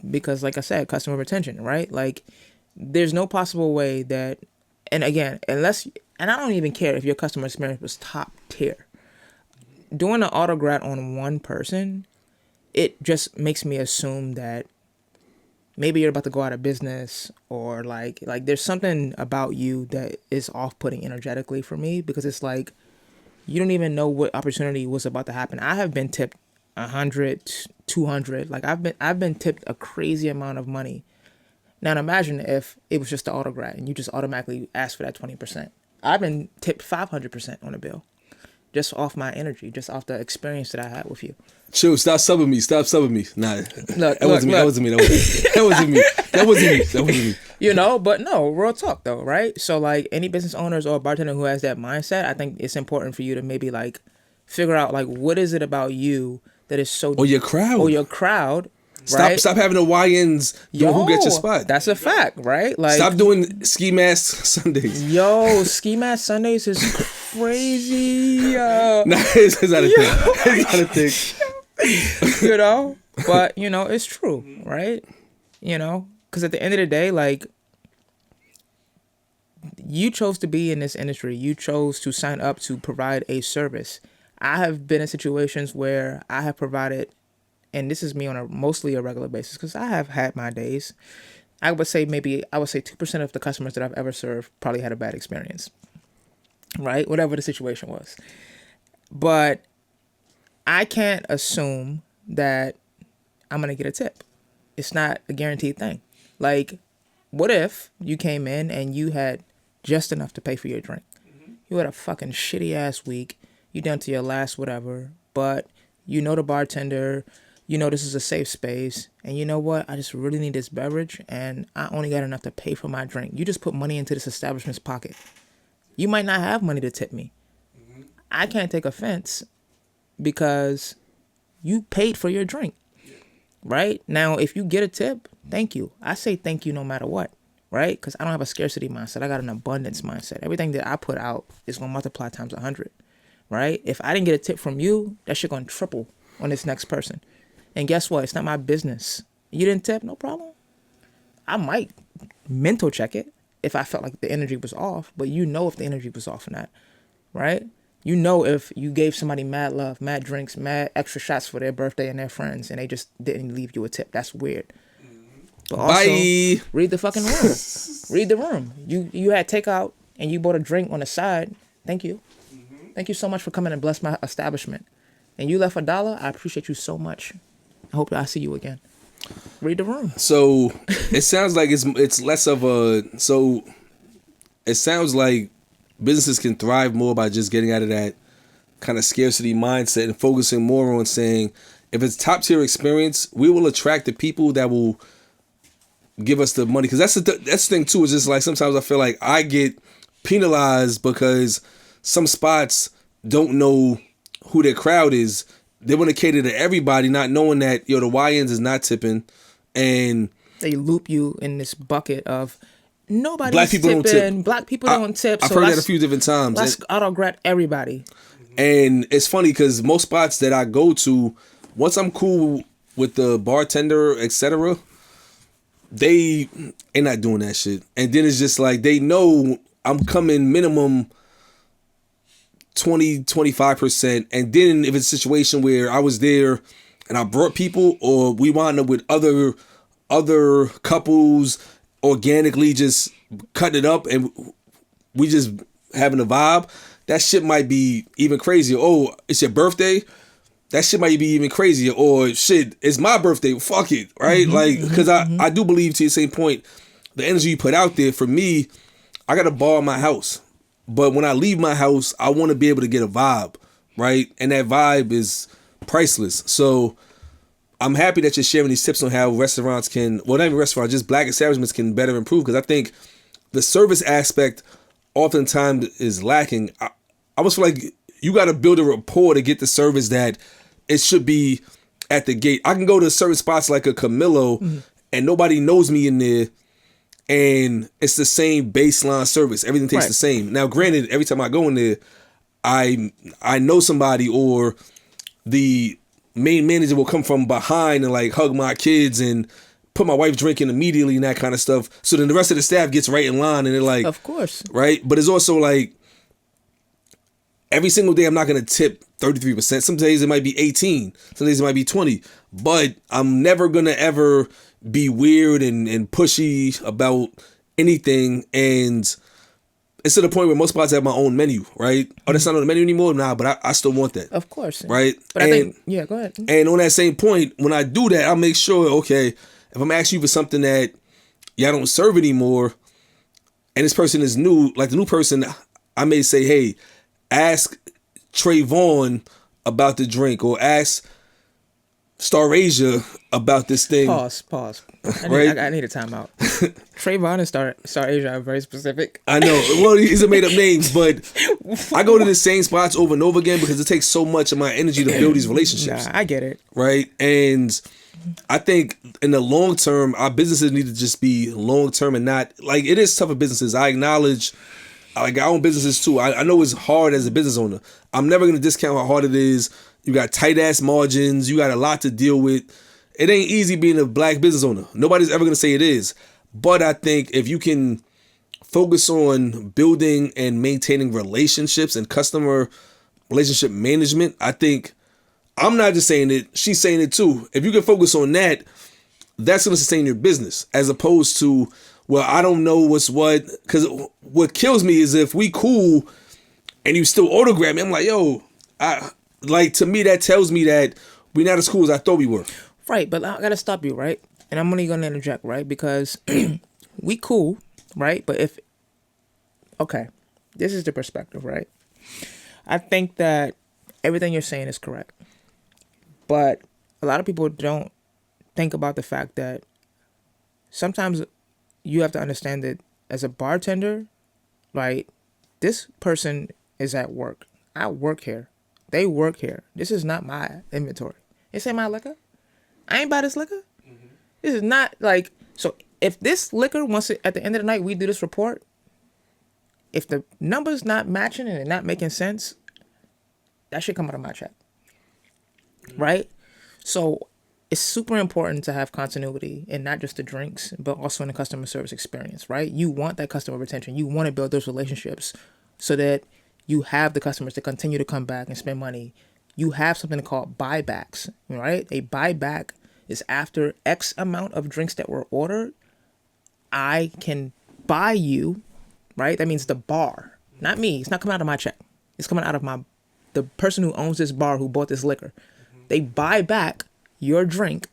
Because like I said, customer retention, right? Like, there's no possible way that, and again, and I don't even care if your customer experience was top tier. Doing an Autograt on one person, it just makes me assume that maybe you're about to go out of business, or like there's something about you that is off-putting energetically for me, because it's like you don't even know what opportunity was about to happen. I have been tipped 100, 200. Like I've been tipped a crazy amount of money. Now imagine if it was just the Autograt and you just automatically ask for that 20%. I've been tipped 500% on a bill, just off my energy, just off the experience that I had with you. Chill, stop subbing me. Nah, that wasn't me. You know, but no, real talk though, right? So like any business owners or bartender who has that mindset, I think it's important for you to maybe like figure out like what is it about you that is so, or your crowd right? Stop having the YNs doing who gets your spot. That's a fact, right? Like, stop doing ski mask Sundays. Yo, ski mask Sundays is crazy. Nah, it's not a thing. It's not a thing. You know, but you know, it's true, right? You know, because at the end of the day, like, you chose to be in this industry. You chose to sign up to provide a service. I have been in situations where I have provided, and this is me on a mostly a regular basis, because I have had my days. I would say 2% of the customers that I've ever served probably had a bad experience, right? Whatever the situation was. But I can't assume that I'm going to get a tip. It's not a guaranteed thing. Like, what if you came in and you had just enough to pay for your drink? You had a fucking shitty ass week. You down to your last whatever, but you know the bartender, you know this is a safe space, and you know what? I just really need this beverage, and I only got enough to pay for my drink. You just put money into this establishment's pocket. You might not have money to tip me. I can't take offense because you paid for your drink, right? Now, if you get a tip, thank you. I say thank you no matter what, right? Because I don't have a scarcity mindset. I got an abundance mindset. Everything that I put out is going to multiply times 100. Right? If I didn't get a tip from you, that shit gonna triple on this next person. And guess what? It's not my business. You didn't tip, no problem. I might mental check it if I felt like the energy was off, but you know if the energy was off or not, right? You know if you gave somebody mad love, mad drinks, mad extra shots for their birthday and their friends, and they just didn't leave you a tip. That's weird. But also, Bye. read the fucking room. Read the room. You had takeout and you bought a drink on the side. Thank you. Thank you so much for coming and bless my establishment. And you left $1. I appreciate you so much. I hope I see you again. Read the room. So it sounds like it's less of a. So it sounds like businesses can thrive more by just getting out of that kind of scarcity mindset and focusing more on saying, if it's top tier experience, we will attract the people that will give us the money. Because that's the thing too. Is just like sometimes I feel like I get penalized because some spots don't know who their crowd is. They want to cater to everybody, not knowing that, the YNs is not tipping. And they loop you in this bucket of nobody's black people tipping. don't tip. Black people don't tip. I've heard that a few different times. Let's auto-grab everybody. And it's funny because most spots that I go to, once I'm cool with the bartender, etc., they ain't not doing that shit. And then it's just like, they know I'm coming minimum 20-25%, and then if it's a situation where I was there and I brought people, or we wound up with other couples organically just cutting it up and we just having a vibe, that shit might be even crazier. Oh, it's your birthday? That shit might be even crazier. Or shit, it's my birthday, fuck it, right? Because I do believe, to the same point, the energy you put out there, for me, I got a bar in my house. But when I leave my house, I want to be able to get a vibe, right? And that vibe is priceless. So I'm happy that you're sharing these tips on how restaurants can, well, not even restaurants, just black establishments can better improve. Because I think the service aspect oftentimes is lacking. I almost feel like you got to build a rapport to get the service that it should be at the gate. I can go to certain spots like a Camillo and nobody knows me in there. And it's the same baseline service. Everything tastes the same. Now, granted, every time I go in there, I know somebody, or the main manager will come from behind and like hug my kids and put my wife drinking immediately and that kind of stuff. So then the rest of the staff gets right in line and they're like, of course, right? But it's also like every single day I'm not gonna tip 33%. Some days it might be 18. Some days it might be 20. But I'm never gonna ever be weird and pushy about anything. And it's to the point where most spots have my own menu, right? Oh, that's not on the menu anymore? Nah, but I still want that. Of course. Right? But I think, yeah, go ahead. And on that same point, when I do that, I'll make sure, okay, if I'm asking you for something that y'all don't serve anymore, and this person is new, like the new person, I may say, hey, ask Trayvon about the drink, or ask Star Asia about this thing. Pause. I need a timeout. Trayvon and Star Asia are very specific. I know. Well, these are made up names, but I go to the same spots over and over again because it takes so much of my energy to build these relationships. Nah, I get it. Right? And I think in the long term, our businesses need to just be long term and not like it is tough for businesses. I acknowledge, like I own businesses too. I know it's hard as a business owner. I'm never gonna discount how hard it is. You got tight ass margins. You got a lot to deal with. It ain't easy being a black business owner. Nobody's ever gonna say it is. But I think if you can focus on building and maintaining relationships and customer relationship management, I think I'm not just saying it, she's saying it too. If you can focus on that, that's going to sustain your business as opposed to, well, I don't know what's what. Because what kills me is if we cool and you still autograph me, I'm like, yo, to me, that tells me that we're not as cool as I thought we were. Right, but I got to stop you, right? And I'm only going to interject, right? Because we cool, right? But okay, this is the perspective, right? I think that everything you're saying is correct. But a lot of people don't think about the fact that sometimes you have to understand that as a bartender, right, this person is at work. I work here. They work here. This is not my inventory. This ain't my liquor. I ain't buy this liquor. Mm-hmm. This is not like, so if this liquor, at the end of the night, we do this report, if the number's not matching and not making sense, that should come out of my check. Right? So it's super important to have continuity in not just the drinks, but also in the customer service experience, right? You want that customer retention. You want to build those relationships so that you have the customers to continue to come back and spend money. You have something called buybacks, right? A buyback is after X amount of drinks that were ordered, I can buy you, right? That means the bar, not me. It's not coming out of my check. It's coming out of the person who owns this bar who bought this liquor. They buy back your drink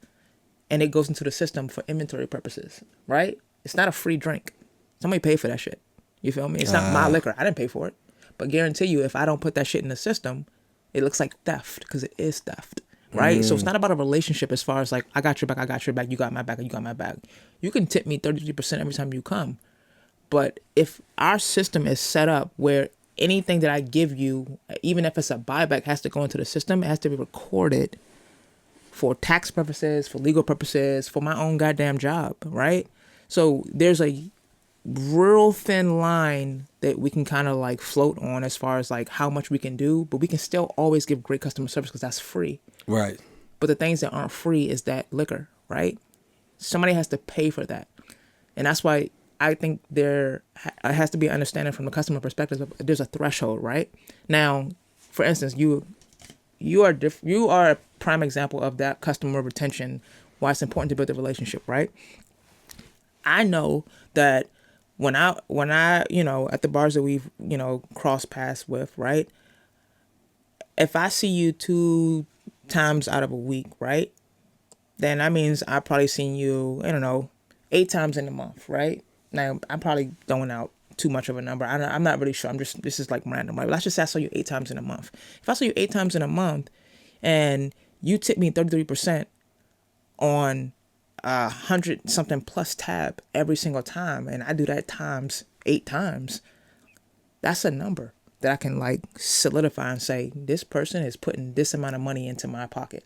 and it goes into the system for inventory purposes, right? It's not a free drink. Somebody paid for that shit. You feel me? It's not my liquor. I didn't pay for it. But guarantee you, if I don't put that shit in the system, it looks like theft because it is theft, right? So it's not about a relationship as far as like, I got your back, I got your back, you got my back, you got my back. You can tip me 33% every time you come. But if our system is set up where anything that I give you, even if it's a buyback, has to go into the system. It has to be recorded for tax purposes, for legal purposes, for my own goddamn job, right? So there's a real thin line that we can kind of like float on as far as like how much we can do, but we can still always give great customer service because that's free. Right. But the things that aren't free is that liquor, right? Somebody has to pay for that. And that's why I think there has to be an understanding from the customer perspective. There's a threshold, right? Now, for instance, you are a prime example of that customer retention. Why it's important to build a relationship, right? I know that when I at the bars that we've crossed paths with, right? If I see you 2 times out of a week, right? Then that means I've probably seen you 8 times in a month, right? Now, I'm probably throwing out too much of a number. I'm not really sure. This is like random, right? But let's just say I saw you 8 times in a month. If I saw you 8 times in a month and you tip me 33% on 100 something plus tab every single time, and I do that times 8 times, that's a number that I can like solidify and say, this person is putting this amount of money into my pocket.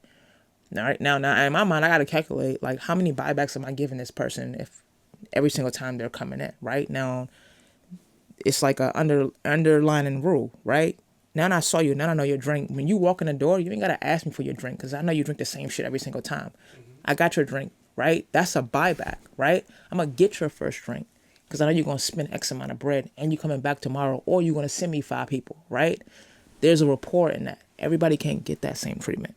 All right. Now in my mind, I got to calculate like how many buybacks am I giving this person if every single time they're coming in, right? Now, it's like a underlining rule, right? Now I saw you, now I know your drink. When you walk in the door, you ain't got to ask me for your drink because I know you drink the same shit every single time. I got your drink, right? That's a buyback, right? I'm going to get your first drink because I know you're going to spend X amount of bread and you're coming back tomorrow or you're going to send me 5 people, right? There's a rapport in that. Everybody can't get that same treatment.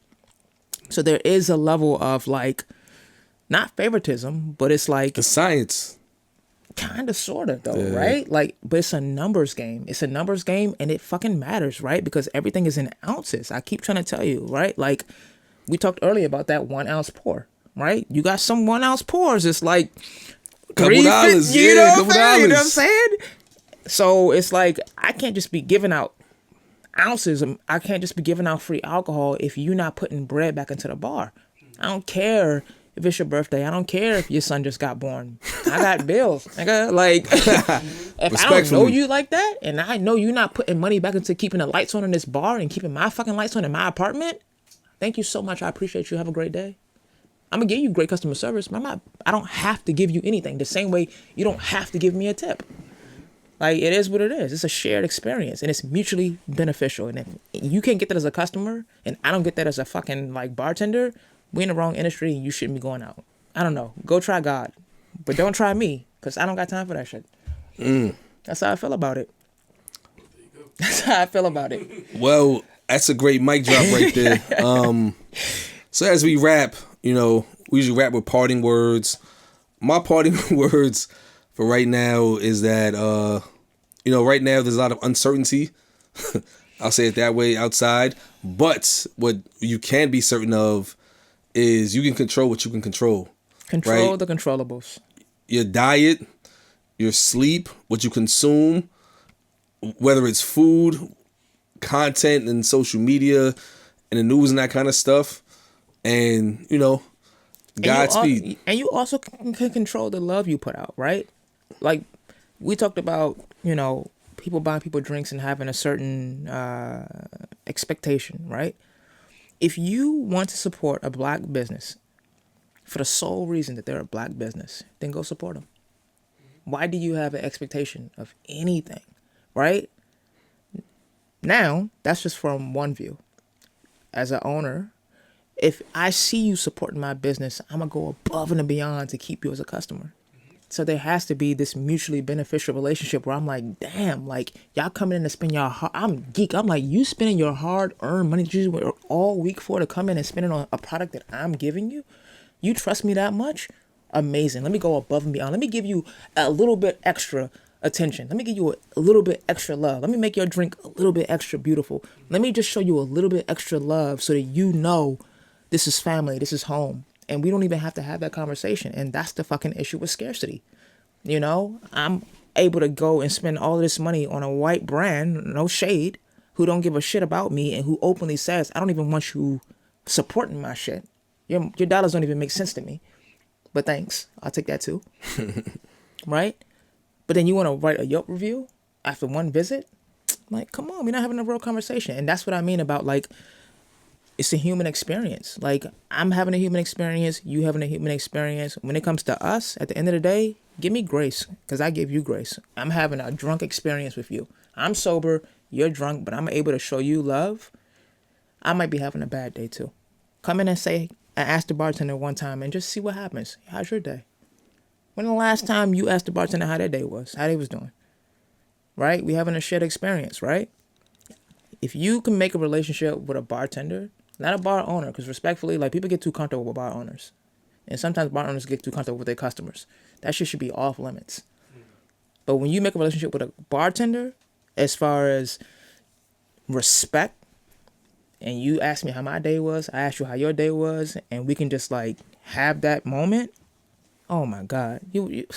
So there is a level of like, not favoritism, but it's like the science. Kind of, sort of, though, right? Like, but it's a numbers game. It's a numbers game, and it fucking matters, right? Because everything is in ounces. I keep trying to tell you, right? Like, we talked earlier about that 1 ounce pour, right? You got some 1 ounce pours. It's like $2, you know what I'm saying? So it's like I can't just be giving out ounces. I can't just be giving out free alcohol if you're not putting bread back into the bar. I don't care if it's your birthday. I don't care if your son just got born. I got bills. Like, if I don't know you like that, and I know you're not putting money back into keeping the lights on in this bar and keeping my fucking lights on in my apartment, thank you so much. I appreciate you. Have a great day. I'm gonna give you great customer service, but I don't have to give you anything. The same way you don't have to give me a tip. Like, it is what it is. It's a shared experience, and it's mutually beneficial. And if you can't get that as a customer, and I don't get that as a fucking like bartender, we in the wrong industry, and you shouldn't be going out. I don't know. Go try God, but don't try me, because I don't got time for that shit. That's how I feel about it. That's how I feel about it. Well, that's a great mic drop right there. So as we wrap, we usually wrap with parting words. My parting words for right now is that, right now there's a lot of uncertainty. I'll say it that way outside. But what you can be certain of is you can control what you can control. Control right? the controllables. Your diet, your sleep, what you consume, whether it's food, content, and social media, and the news and that kind of stuff. And, Godspeed. And you also can control the love you put out, right? Like, we talked about, people buying people drinks and having a certain expectation, right? If you want to support a black business for the sole reason that they're a black business, then go support them. Why do you have an expectation of anything, right? Now, that's just from one view. As an owner, if I see you supporting my business, I'm going to go above and beyond to keep you as a customer. So there has to be this mutually beneficial relationship where I'm like, damn, like, y'all coming in to spend your I'm geek. I'm like, you spending your hard-earned money that you work all week for to come in and spend it on a product that I'm giving you? You trust me that much? Amazing. Let me go above and beyond. Let me give you a little bit extra attention. Let me give you a little bit extra love. Let me make your drink a little bit extra beautiful. Let me just show you a little bit extra love so that you know this is family, this is home. And we don't even have to have that conversation. And that's the fucking issue with scarcity. I'm able to go and spend all of this money on a white brand, no shade, who don't give a shit about me and who openly says, I don't even want you supporting my shit. Your dollars don't even make sense to me. But thanks. I'll take that too. Right? But then you want to write a Yelp review after one visit? Like, come on, we're not having a real conversation. And that's what I mean about, like, it's a human experience. Like, I'm having a human experience. You having a human experience. When it comes to us, at the end of the day, give me grace, because I give you grace. I'm having a drunk experience with you. I'm sober. You're drunk, but I'm able to show you love. I might be having a bad day too. Come in and ask the bartender one time and just see what happens. How's your day? When the last time you asked the bartender how their day was, how they was doing? Right? We having a shared experience, right? If you can make a relationship with a bartender, not a bar owner, because respectfully, like, people get too comfortable with bar owners. And sometimes bar owners get too comfortable with their customers. That shit should be off limits. But when you make a relationship with a bartender, as far as respect, and you ask me how my day was, I ask you how your day was, and we can just, like, have that moment, oh my God. You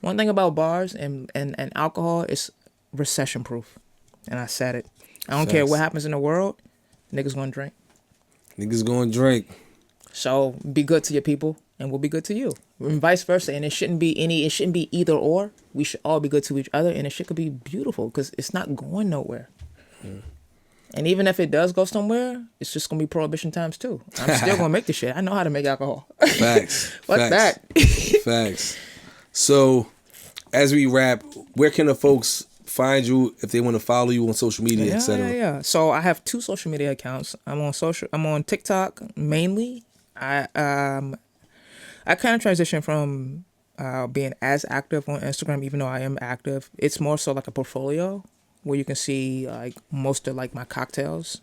one thing about bars and alcohol is recession proof. And I said it. I don't care what happens in the world, niggas gonna drink. Niggas gonna drink. So be good to your people, and we'll be good to you. And vice versa. And it shouldn't be either or. We should all be good to each other, and the shit could be beautiful because it's not going nowhere. And even if it does go somewhere, it's just gonna be prohibition times 2. I'm still gonna make the shit. I know how to make alcohol. Facts. Fuck that. Facts. So, as we wrap, where can the folks find you if they want to follow you on social media, etc.? Yeah. So I have 2 social media accounts. I'm on TikTok mainly. I kind of transitioned from being as active on Instagram, even though I am active. It's more so like a portfolio where you can see like most of like my cocktails.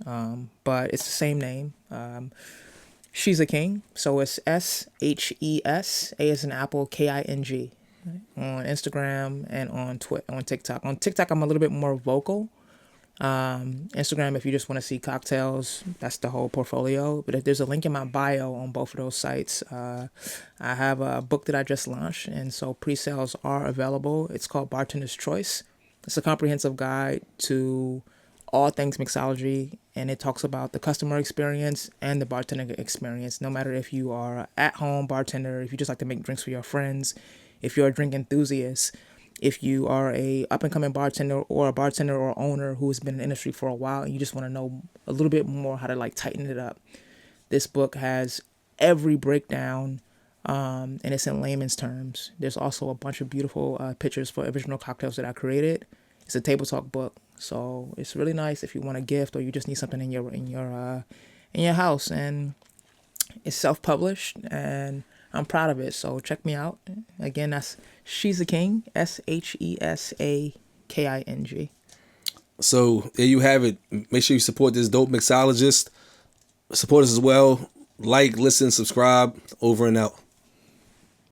But it's the same name. She's a King. So it's SHES, A as in apple, KING. On Instagram and on TikTok. On TikTok, I'm a little bit more vocal. Instagram, if you just want to see cocktails, that's the whole portfolio. But if there's a link in my bio on both of those sites, I have a book that I just launched, and so pre-sales are available. It's called Bartender's Choice. It's a comprehensive guide to all things mixology, and it talks about the customer experience and the bartender experience. No matter if you are an at-home bartender, if you just like to make drinks for your friends, if you're a drink enthusiast, if you are a up-and-coming bartender or a bartender or owner who has been in the industry for a while and you just want to know a little bit more how to like tighten it up. This book has every breakdown, and it's in layman's terms. There's also a bunch of beautiful pictures for original cocktails that I created. It's a table talk book, so it's really nice if you want a gift or you just need something in your house. And it's self-published, and I'm proud of it. So check me out. Again, that's She's a King, SHESAKING. So there you have it. Make sure you support this dope mixologist. Support us as well. Like, listen, subscribe. Over and out.